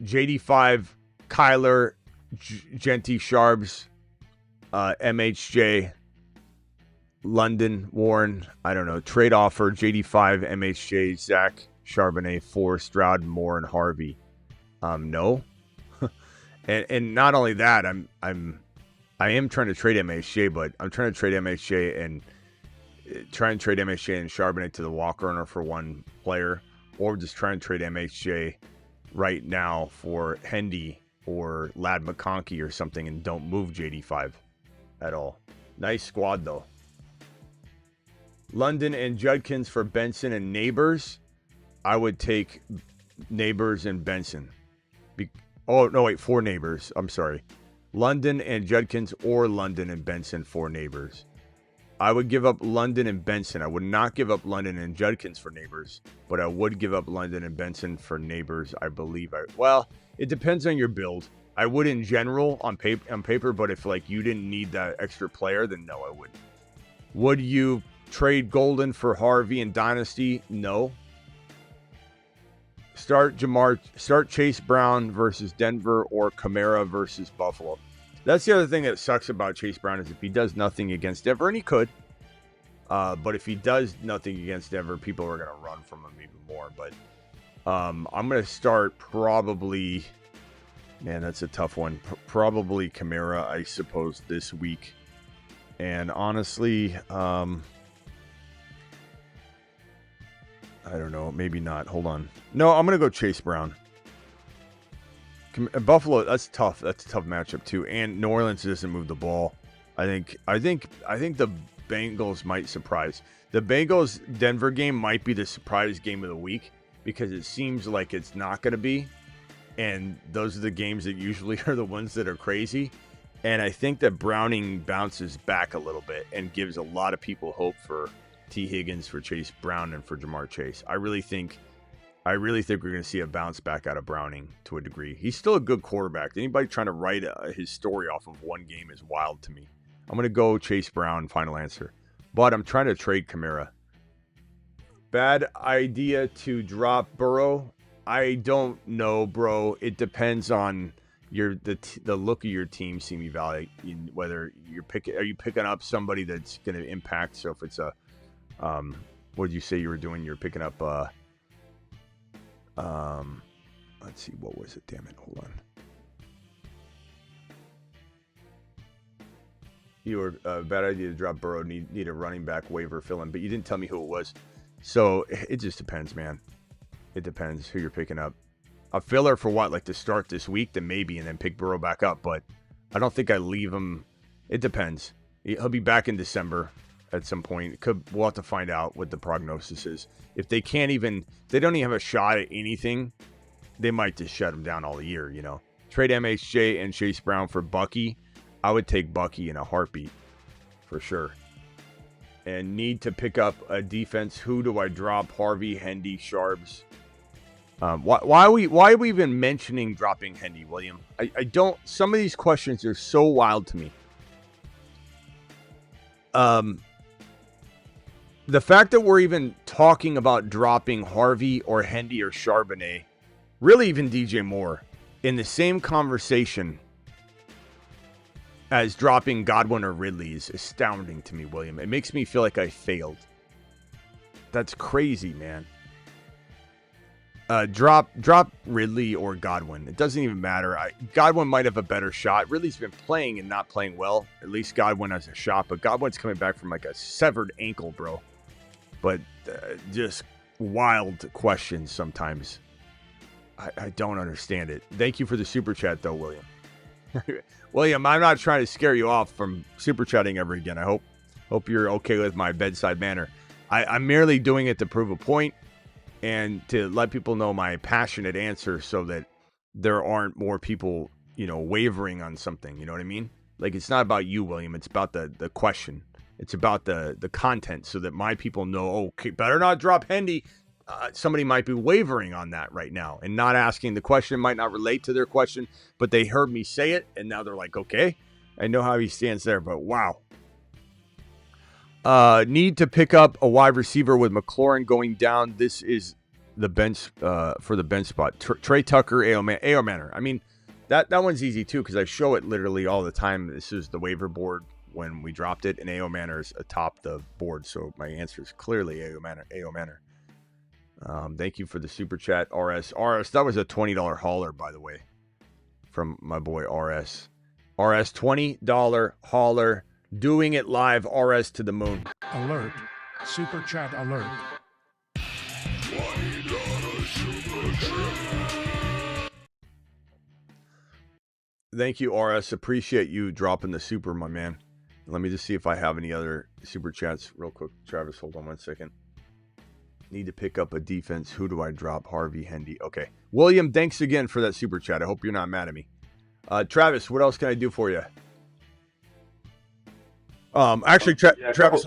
JD5, Kyler, Genty, Sharbs, MHJ, London, Warren. I don't know. Trade offer, JD5, MHJ, Zach, Charbonnet, 4, Stroud, Moore, and Harvey. No. And not only that, I am trying to trade MHJ, but I'm trying to trade MHJ and try and trade MHJ and Charbonnet to the Walker owner for one player, or just try and trade MHJ right now for Hendy or Lad McConkey or something, and don't move JD5 at all. Nice squad though. London and Judkins for Benson and Neighbors. I would take Neighbors and Benson. For Neighbors. I'm sorry. London and Judkins or London and Benson for Neighbors. I would give up London and Benson. I would not give up London and Judkins for Neighbors, but I would give up London and Benson for Neighbors. I believe it depends on your build. I would in general on paper, but if you didn't need that extra player, then no, I wouldn't. Would you trade Golden for Harvey in Dynasty? No. Start Chase Brown versus Denver or Kamara versus Buffalo. That's the other thing that sucks about Chase Brown is if he does nothing against Denver, and he could. But if he does nothing against Denver, people are going to run from him even more. But I'm going to start probably, man, that's a tough one. Probably Kamara, I suppose, this week. And honestly, I don't know. Maybe not. Hold on. No, I'm going to go Chase Brown. Buffalo, that's tough. That's a tough matchup too. And New Orleans doesn't move the ball. I think the Bengals might surprise. The Bengals Denver game might be the surprise game of the week because it seems like it's not going to be. And those are the games that usually are the ones that are crazy. And I think that Browning bounces back a little bit and gives a lot of people hope for T. Higgins, for Chase Brown, and for Jamar Chase. I really think we're going to see a bounce back out of Browning to a degree. He's still a good quarterback. Anybody trying to write his story off of one game is wild to me. I'm going to go Chase Brown, final answer. But I'm trying to trade Kamara. Bad idea to drop Burrow? I don't know, bro. It depends on the look of your team, Simi Valley. Whether are you picking up somebody that's going to impact? So if it's a, what did you say you were doing? You're picking up, let's see, what was it? Damn it, hold on. You were bad idea to drop Burrow. Need a running back waiver fill-in, but you didn't tell me who it was. So it just depends, man. It depends who you're picking up. A filler for what? Like to start this week, then maybe, and then pick Burrow back up. But I don't think I leave him. It depends. He'll be back in December at some point. We'll have to find out what the prognosis is. If they don't even have a shot at anything, they might just shut him down all year, you know. Trade MHJ and Chase Brown for Bucky. I would take Bucky in a heartbeat, for sure. And need to pick up a defense. Who do I drop? Harvey, Hendy, Sharps. Why are we even mentioning dropping Hendy, William? I don't. Some of these questions are so wild to me. The fact that we're even talking about dropping Harvey or Hendy or Charbonnet, really even DJ Moore, in the same conversation as dropping Godwin or Ridley is astounding to me, William. It makes me feel like I failed. That's crazy, man. Drop Ridley or Godwin. It doesn't even matter. Godwin might have a better shot. Ridley's been playing and not playing well. At least Godwin has a shot, but Godwin's coming back from like a severed ankle, bro. But just wild questions sometimes. I don't understand it. Thank you for the super chat, though, William. William, I'm not trying to scare you off from super chatting ever again. I hope you're okay with my bedside manner. I'm merely doing it to prove a point and to let people know my passionate answer so that there aren't more people, wavering on something. You know what I mean? Like, it's not about you, William. It's about the question. It's about the content so that my people know, okay, better not drop Hendy. Somebody might be wavering on that right now and not asking the question, might not relate to their question, but they heard me say it, and now they're like, okay, I know how he stands there, but wow. Need to pick up a wide receiver with McLaurin going down. This is the bench for the bench spot. Trey Tucker, A.O. Manor. I mean, that one's easy too because I show it literally all the time. This is the waiver board when we dropped it, and A.O. Manor is atop the board, so my answer is clearly A.O. Manor. Thank you for the super chat, RS. That was a $20 hauler, by the way, from my boy RS. RS, $20 hauler, doing it live, RS to the moon. Alert, super chat alert. Thank you, RS. Appreciate you dropping the super, my man. Let me just see if I have any other super chats real quick. Travis, hold on 1 second. Need to pick up a defense. Who do I drop? Harvey, Hendy. Okay. William, thanks again for that super chat. I hope you're not mad at me. Travis, what else can I do for you? Actually, Travis,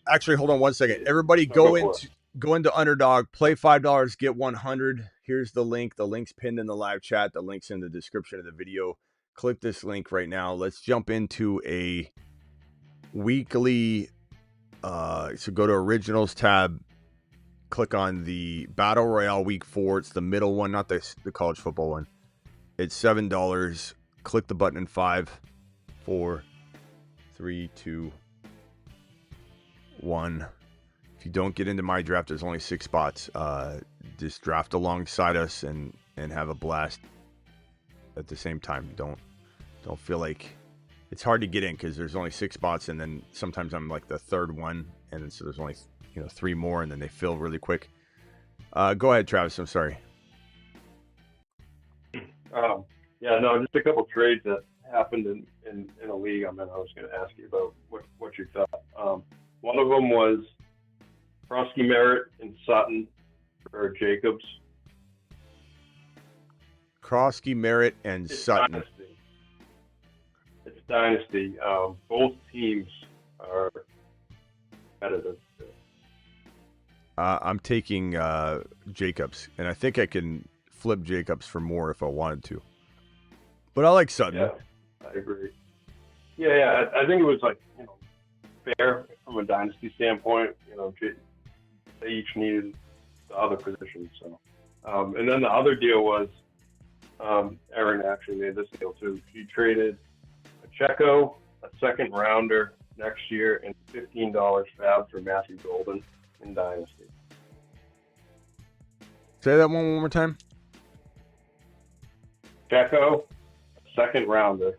actually, hold on 1 second. Everybody go into Underdog, play $5, get 100. Here's the link. The link's pinned in the live chat. The link's in the description of the video. Click this link right now. Let's jump into a weekly So go to Originals tab. Click on the Battle Royale Week 4. It's the middle one, not the college football one. It's $7. Click the button in 5, 4, 3, 2, 1. If you don't get into my draft, there's only 6 spots. Just draft alongside us and have a blast at the same time. Don't feel like it's hard to get in because there's only 6 spots, and then sometimes I'm like the third one, and so there's only 3 more, and then they fill really quick. Go ahead, Travis. I'm sorry. Yeah, no, just a couple trades that happened in a league I'm in. I was going to ask you about what you thought. One of them was Krosky Merritt and Sutton for Jacobs. Krosky, Merritt, and Sutton. It's Dynasty. Both teams are competitive. I'm taking Jacobs, and I think I can flip Jacobs for more if I wanted to. But I like Sutton. Yeah, I agree. Yeah, I think it was fair from a dynasty standpoint. They each needed the other positions. So, and then the other deal was Aaron actually made this deal too. He traded Pacheco, a second rounder next year, and $15 fab for Matthew Golden in dynasty. Say that one more time. Pacheco, a second rounder,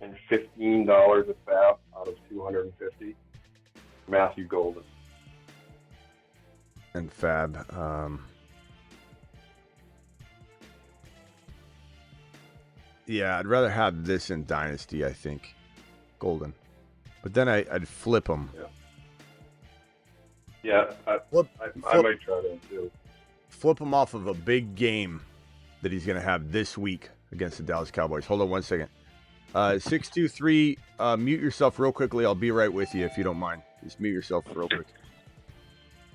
and $15 of fab out of $250. Matthew Golden. And fab. Yeah, I'd rather have this in Dynasty, I think. Golden. But then I'd flip him. Yeah, I might try that too. Flip him off of a big game that he's going to have this week against the Dallas Cowboys. Hold on 1 second. 623, mute yourself real quickly. I'll be right with you if you don't mind. Just mute yourself real quick.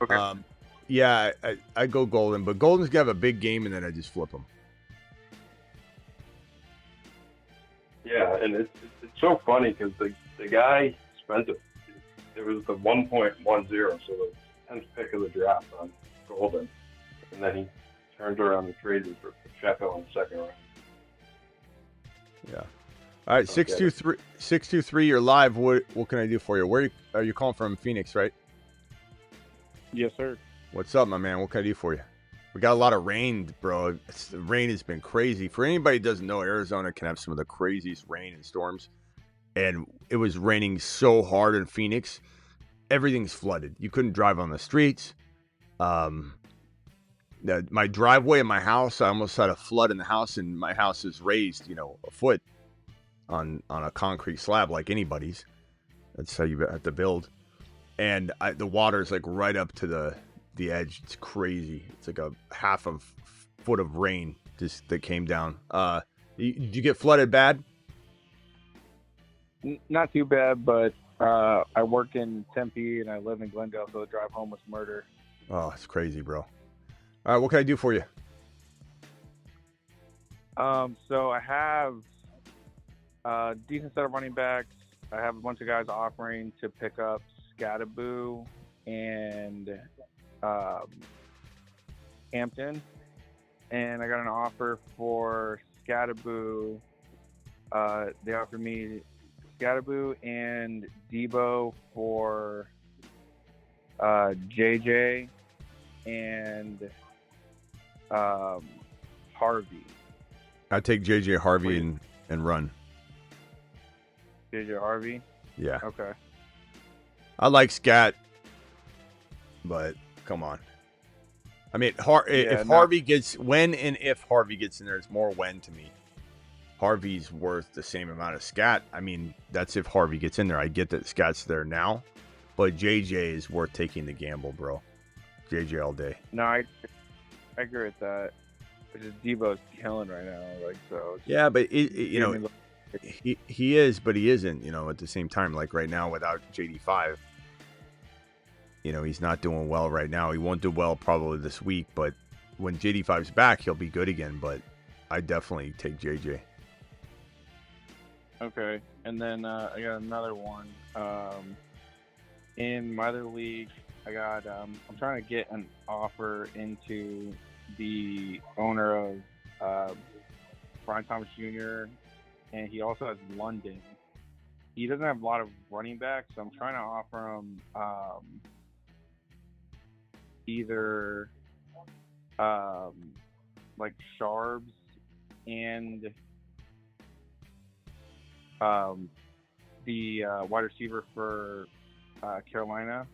Okay. Yeah, I go Golden, but Golden's going to have a big game, and then I just flip him. Yeah, and it's so funny because the guy spent it. It was the 1.10, so the 10th pick of the draft on Golden. And then he turned around and traded for Pacheco in the second round. Yeah. All right, 623, you're live. What can I do for you? Where are you calling from? Phoenix, right? Yes, sir. What's up, my man? What can I do for you? We got a lot of rain, bro. The rain has been crazy. For anybody who doesn't know, Arizona can have some of the craziest rain and storms. And it was raining so hard in Phoenix. Everything's flooded. You couldn't drive on the streets. My driveway in my house, I almost had a flood in the house, and my house is raised, a foot on a concrete slab like anybody's. That's how you have to build. And the water is like right up to the edge. It's crazy. It's like a half of foot of rain just that came down. Did you get flooded bad? Not too bad, but I work in Tempe and I live in Glendale, so the drive home was murder. Oh, it's crazy, bro. All right, what can I do for you? So I have a decent set of running backs. I have a bunch of guys offering to pick up Scattaboo and Hampton. And I got an offer for Scattaboo. They offered me Scattaboo and Debo for JJ and Harvey. I'd take JJ Harvey and run. JJ Harvey? Yeah. Okay. I like Scat, but come on. I mean, if Harvey gets in there, it's more when to me. Harvey's worth the same amount of Scat. I mean, that's if Harvey gets in there. I get that Scat's there now, but JJ is worth taking the gamble, bro. JJ all day. No, I agree with that. Just Debo's killing right now, so. Yeah, but he is, but he isn't. At the same time, like right now without JD5, he's not doing well right now. He won't do well probably this week, but when JD5's back, he'll be good again. But I definitely take JJ. Okay, and then I got another one. in my other league, I got. I'm trying to get an offer into the owner of Brian Thomas Jr. and he also has London. He doesn't have a lot of running backs, so I'm trying to offer him either like Sharps and the wide receiver for Carolina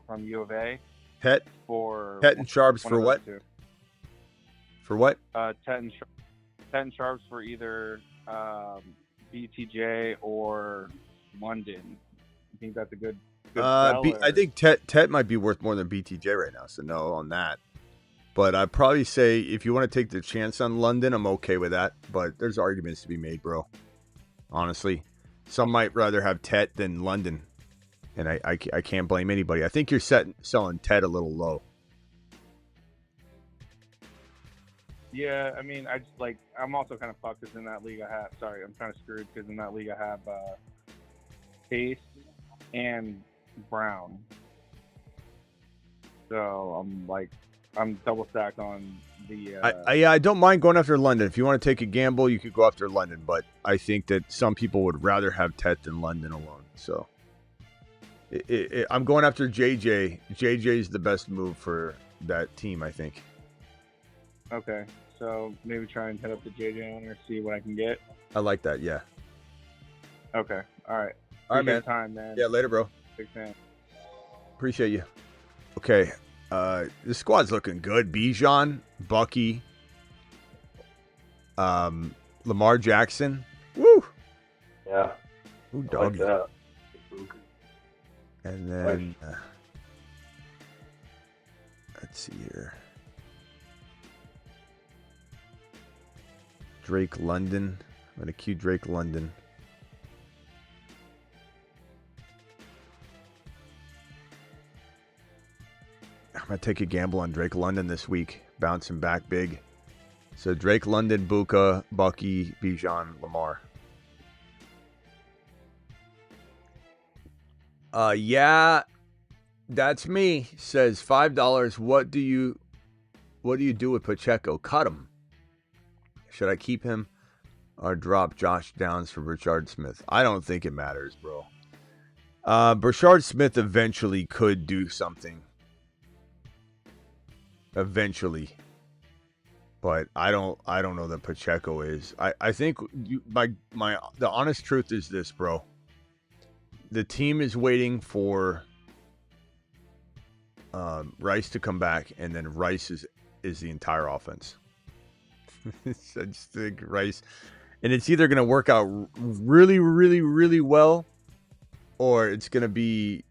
from U of A. Tet and Sharps for what? For what? Tet and Sharps for either BTJ or London. I think that's a good sell, I think Tet might be worth more than BTJ right now, so no on that. But I'd probably say if you want to take the chance on London, I'm okay with that. But there's arguments to be made, bro. Honestly, some might rather have Tet than London, and I can't blame anybody. I think you're selling Tet a little low. Yeah, I mean, I'm also kind of fucked because in that league I'm kind of screwed because in that league I have Pace and Brown. So I'm double stacked on the. I don't mind going after London. If you want to take a gamble, you could go after London. But I think that some people would rather have Tet than London alone. So I'm going after JJ. JJ is the best move for that team, I think. Okay, so maybe try and head up to JJ owner, see what I can get. I like that. Yeah. Okay. All right. All right, man. Time, man. Yeah, later, bro. Big fan. Appreciate you. Okay. The squad's looking good. Bijan, Bucky, Lamar Jackson. Woo! Yeah. Ooh, doggy. Like that. And then, let's see here. Drake London. I'm going to cue Drake London. I'm going to take a gamble on Drake London this week. Bouncing back big. So Drake London, Buka, Bucky, Bijan, Lamar. Yeah, that's me. Says $5. What do you do with Pacheco? Cut him. Should I keep him or drop Josh Downs for Richard Smith? I don't think it matters, bro. Richard Smith eventually could do something. Eventually. But I don't know that Pacheco is. I think the honest truth is this, bro. The team is waiting for Rice to come back, and then Rice is the entire offense. I just think Rice, and it's either going to work out really, really, really well, or it's going to be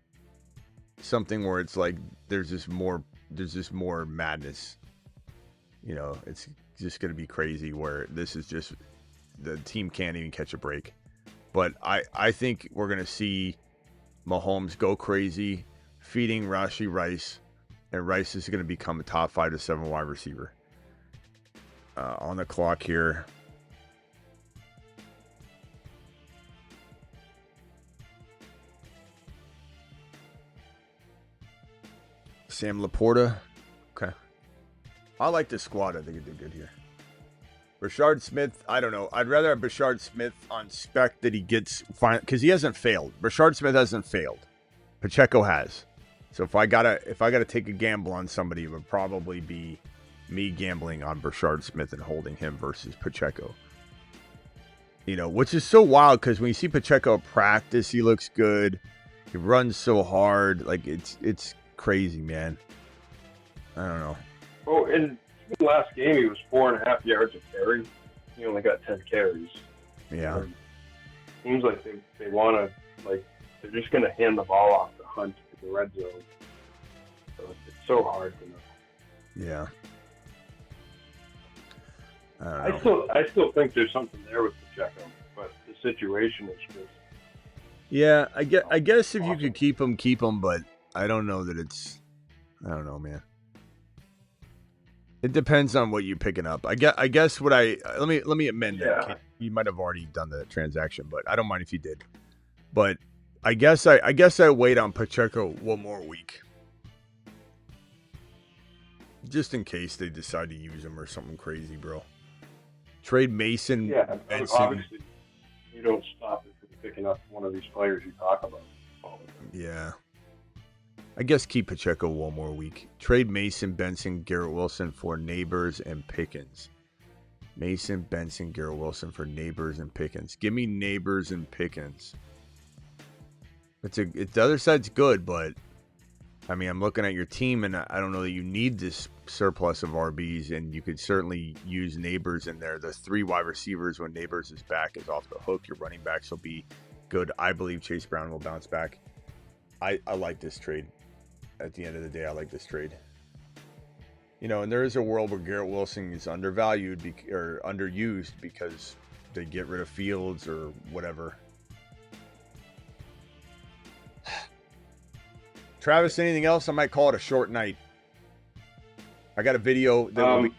something where it's like there's just more madness. You know, it's just going to be crazy where this is just the team can't even catch a break. But I think we're going to see Mahomes go crazy, feeding Rashee Rice, and Rice is going to become a top 5 to 7 wide receiver. On the clock here. Sam Laporta. Okay. I like this squad. I think it did good here. Rashard Smith, I don't know. I'd rather have Rashard Smith on spec that he gets fine because he hasn't failed. Rashard Smith hasn't failed. Pacheco has. So if I gotta take a gamble on somebody, it would probably be me gambling on Rashard Smith and holding him versus Pacheco. You know, which is so wild because when you see Pacheco practice, he looks good. He runs so hard. Like it's crazy, man. I don't know. Oh, in the last game, he was 4.5 yards a carry. He only got 10 carries. Yeah. Seems like they want to, like, they're just going to hand the ball off to Hunt in the red zone. So it's so hard to know. Yeah. I still think there's something there with Pacheco, but the situation is just. Yeah, I guess if you could keep him, but I don't know that it's. I don't know, man. It depends on what you're picking up. I guess what let me amend that. You might have already done the transaction, but I don't mind if you did. But I guess I wait on Pacheco one more week. Just in case they decide to use him or something crazy, bro. Trade Mason. Yeah, Benson. obviously, you don't stop it from picking up one of these players you talk about all the time. Yeah. I guess keep Pacheco one more week. Trade Mason, Benson, Garrett Wilson for Neighbors and Pickens. Mason, Benson, Garrett Wilson for Neighbors and Pickens. Give me Neighbors and Pickens. The other side's good, but I mean, I'm looking at your team, and I don't know that you need this surplus of RBs, and you could certainly use Neighbors in there. The 3 wide receivers when Neighbors is back is off the hook. Your running backs will be good. I believe Chase Brown will bounce back. I like this trade. At the end of the day, I like this trade. You know, and there is a world where Garrett Wilson is undervalued or underused because they get rid of Fields or whatever. Travis, anything else? I might call it a short night. I got a video that will be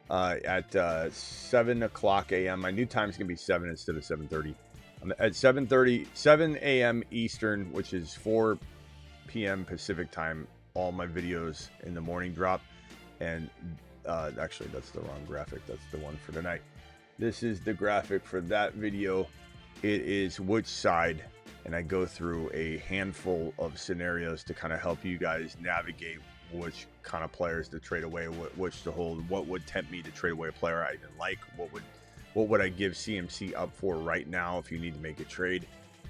at 7 o'clock a.m. My new time's going to be 7 instead of 7:30. I'm at 7 a.m. Eastern, which is 4 p.m. Pacific time. All my videos in the morning drop. And actually, that's the wrong graphic. That's the one for tonight. This is the graphic for that video. It is which side. And I go through a handful of scenarios to kind of help you guys navigate which kind of players to trade away, which to hold, what would tempt me to trade away a player I even like, what would I give CMC up for right now if you need to make a trade,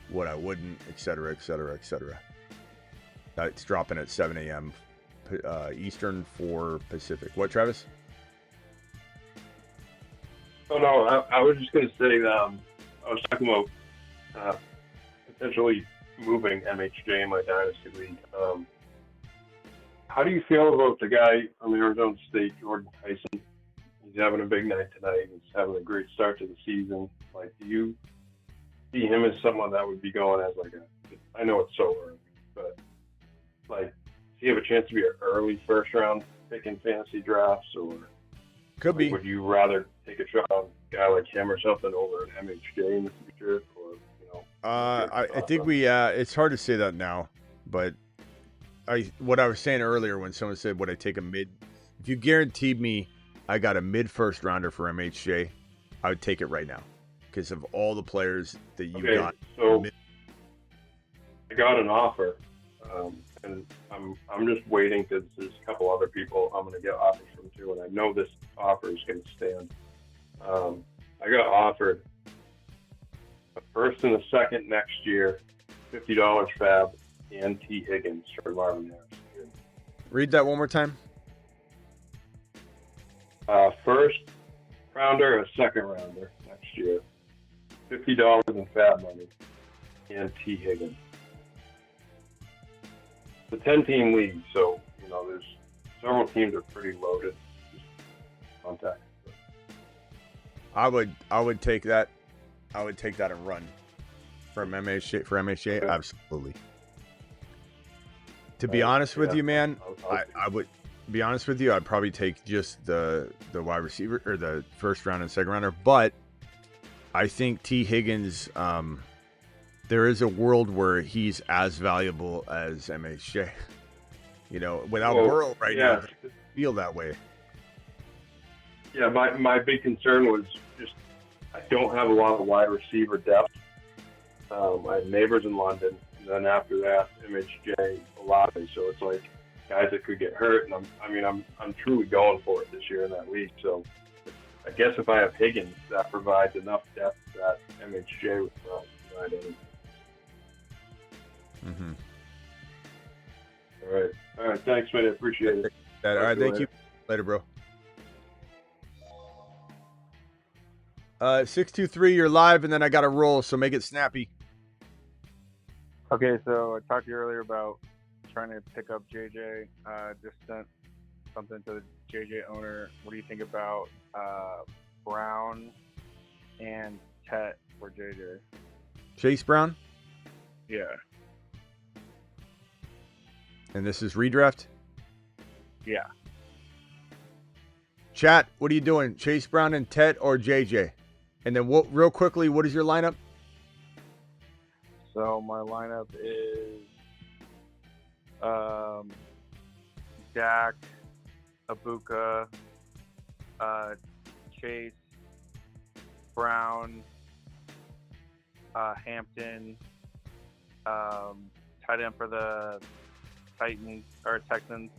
what I wouldn't, etc., etc., etc. It's dropping at 7 a.m. Eastern, 4 Pacific. What, Travis? Oh, no, I was just going to say I was talking about potentially moving MHJ in my Dynasty League. How do you feel about the guy from Arizona State, Jordan Tyson? He's having a big night tonight. He's having a great start to the season. Like, do you see him as someone that would be going as like I know it's so early, but like, does he have a chance to be an early first round pick in fantasy drafts, or could be? Would you rather take a shot on a guy like him or something over an MHJ in the future, or I think it's hard to say that now, but what I was saying earlier when someone said, would I take a mid? If you guaranteed me I got a mid first rounder for MHJ, I would take it right now because of all the players that you got. So I got an offer, and I'm just waiting because there's a couple other people I'm going to get offers from too, and I know this offer is going to stand. I got offered a first and a second next year, $50 fab, and T. Higgins for Marvin Harrison. Read that one more time. First rounder, a second rounder next year, $50 in fab money, and T. Higgins. It's a 10-team league, so there's several teams are pretty loaded. Just contact. I would take that. I would take that and run from MHJ for MHJ. Yeah. Absolutely. To be honest with you, man, I would be honest with you. I'd probably take just the wide receiver or the first round and second rounder. But I think T. Higgins, there is a world where he's as valuable as MHJ. Without Burrow right now, it doesn't feel that way. Yeah, my big concern was just I don't have a lot of wide receiver depth. I have Neighbors in London, and then after that, MHJ, Olave. So it's like guys that could get hurt, and I'm truly going for it this year in that league. So I guess if I have Higgins, that provides enough depth that MHJ would provide any. Mm-hmm. All right. Thanks, man. I appreciate it. All right, thank you. Later, bro. 623, you're live, and then I got to roll, so make it snappy. Okay, so I talked to you earlier about trying to pick up JJ. Just sent something to the JJ owner. What do you think about Brown and Tet for JJ? Chase Brown? Yeah. And this is redraft? Yeah. Chat, what are you doing? Chase Brown and Tet or JJ? And then real quickly, what is your lineup? So my lineup is Dak, Abuka, Chase, Brown, Hampton, tight end for the Texans,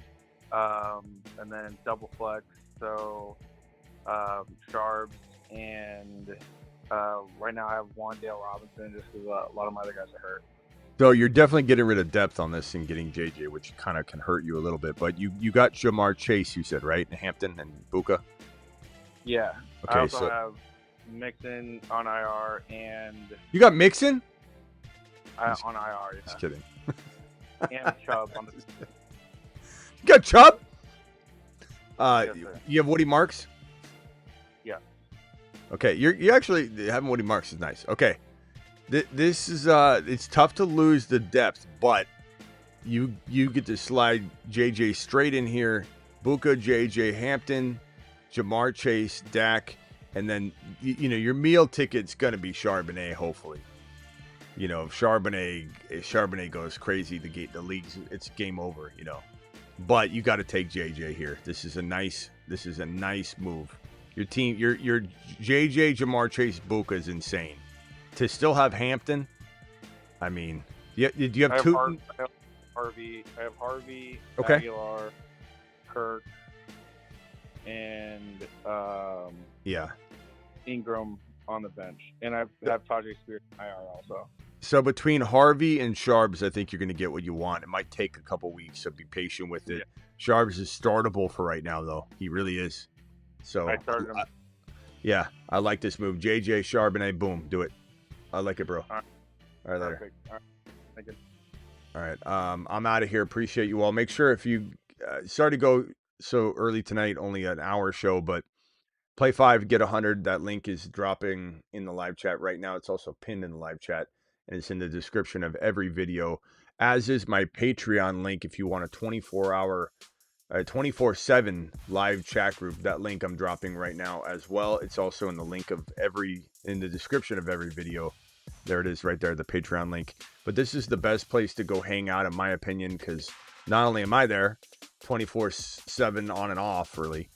and then double flex. So Sharps, and right now I have Wandale Robinson just because a lot of my other guys are hurt. So you're definitely getting rid of depth on this and getting JJ, which kind of can hurt you a little bit. But you got Jamar Chase, you said, right? And Hampton and Buka? Yeah. Okay, I also so have Mixon on IR and you got Mixon? on IR. Yeah. Just kidding. And Chubb on the. You got Chubb? Yes, sir. You have Woody Marks? Yeah. Okay, you actually having Woody Marks is nice. Okay, this is it's tough to lose the depth, but you get to slide JJ straight in here. Buka, JJ, Hampton, Jamar Chase, Dak, and then you know your meal ticket's gonna be Charbonnet. Hopefully, you know if Charbonnet goes crazy, the league's it's game over. You know, but you got to take JJ here. This is a nice move. Your team, your JJ, Jamar Chase, Buka is insane. To still have Hampton, I mean, did you have two? I have Harvey. Okay. Aguilar, Kirk, and Ingram on the bench, and I have Tajay Spears IR also. So between Harvey and Sharps, I think you're going to get what you want. It might take a couple weeks, so be patient with it. Yeah. Sharps is startable for right now, though. He really is. So I started him. Yeah, I like this move. JJ, Charbonnet, boom, do it. I like it, bro. All right, later. Perfect. All right. Thank you. All right, I'm out of here. Appreciate you all. Make sure if you sorry to go so early tonight, only an hour show, but play 5, get 100. That link is dropping in the live chat right now. It's also pinned in the live chat, and it's in the description of every video, as is my Patreon link if you want a 24/7 live chat group. That link I'm dropping right now as well. It's also in the link in the description of every video. There it is right there, the Patreon link. But this is the best place to go hang out, in my opinion, because not only am I there 24/7 on and off, really.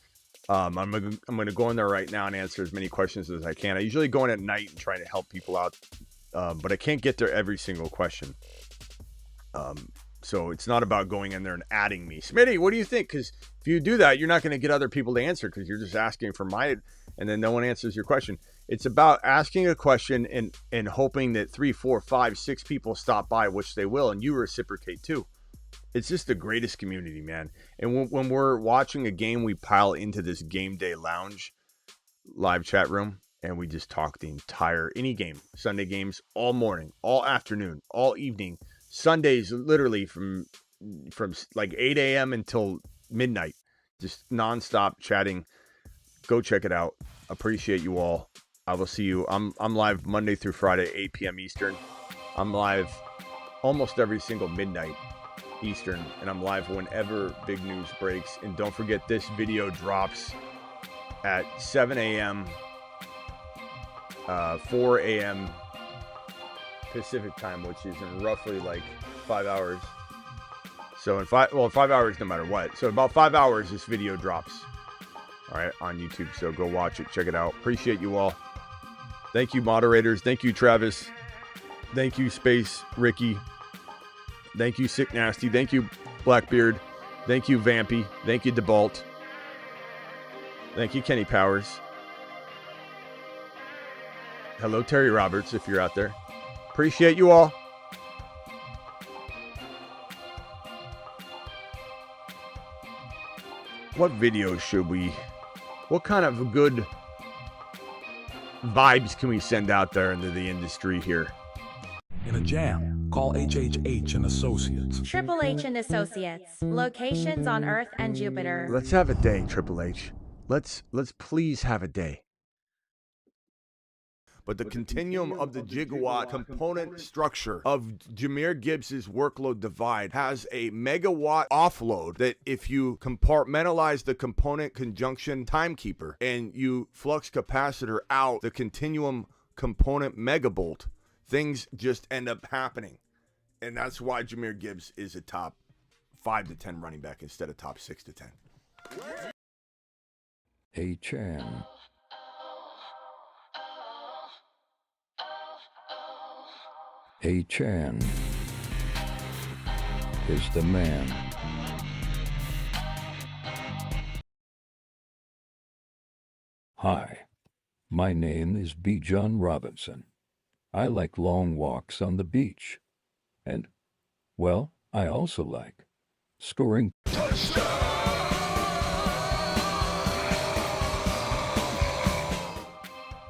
I'm going to go in there right now and answer as many questions as I can. I usually go in at night and try to help people out, but I can't get there every single question. So it's not about going in there and adding me. Smitty, what do you think? Because if you do that, you're not going to get other people to answer because you're just asking for and then no one answers your question. It's about asking a question and hoping that 3, 4, 5, 6 people stop by, which they will, and you reciprocate too. It's just the greatest community, man. And when we're watching a game, we pile into this game day lounge live chat room, and we just talk any game, Sunday games, all morning, all afternoon, all evening. Sundays, literally from like 8 a.m. until midnight, just nonstop chatting. Go check it out. Appreciate you all. I will see you. I'm live Monday through Friday, 8 p.m. Eastern. I'm live almost every single midnight Eastern, and I'm live whenever big news breaks. And don't forget, this video drops at 7 a.m., 4 a.m. Pacific time, which is in roughly like 5 hours. So in 5 hours, no matter what. So about 5 hours, this video drops. All right, on YouTube. So go watch it, check it out. Appreciate you all. Thank you, moderators. Thank you, Travis. Thank you, Space Ricky. Thank you, Sick Nasty. Thank you, Blackbeard. Thank you, Vampy. Thank you, DeBalt. Thank you, Kenny Powers. Hello, Terry Roberts, if you're out there. Appreciate you all. What videos should what kind of good vibes can we send out there into the industry here? In a jam, call HHH and Associates. Triple H and Associates. Locations on Earth and Jupiter. Let's have a day, Triple H. Let's please have a day. But the continuum of the gigawatt component structure of Jahmyr Gibbs's workload divide has a megawatt offload that if you compartmentalize the component conjunction timekeeper and you flux capacitor out the continuum component megabolt, Things just end up happening. And that's why Jahmyr Gibbs is a top 5 to 10 running back instead of top 6 to 10. A-Chan. A-Chan is the man. Hi, my name is B. John Robinson. I like long walks on the beach. And, well, I also like scoring.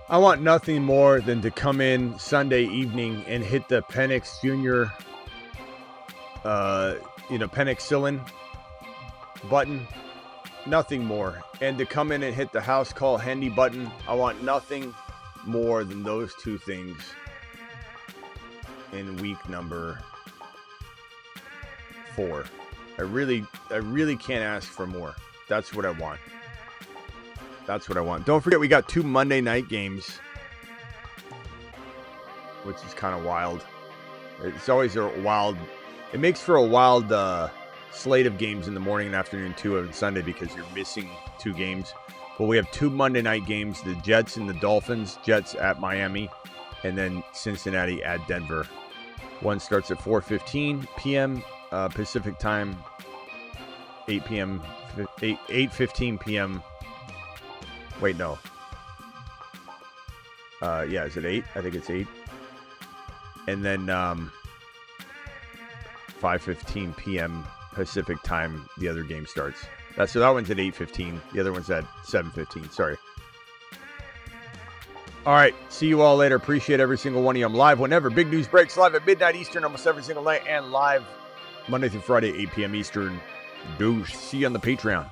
I want nothing more than to come in Sunday evening and hit the Penix Jr., penicillin button. Nothing more. And to come in and hit the house call handy button. I want nothing more than those two things in week number 4. I really can't ask for more. That's what I want. That's what I want. Don't forget, we got 2 Monday night games, which is kind of wild. It's always a wild. It makes for a wild slate of games in the morning and afternoon too on Sunday because you're missing 2 games. But we have 2 Monday night games: the Jets and the Dolphins. Jets at Miami, and then Cincinnati at Denver. One starts at 4:15 p.m. Pacific time. 8:15 p.m. Wait, no. Is it 8? I think it's 8. And then 5:15 p.m. Pacific time, the other game starts. So that one's at 8:15. The other one's at 7:15. Sorry. All right. See you all later. Appreciate every single one of you. I'm live whenever Big News breaks, live at midnight Eastern almost every single night, and live Monday through Friday, 8 p.m. Eastern. See you on the Patreon.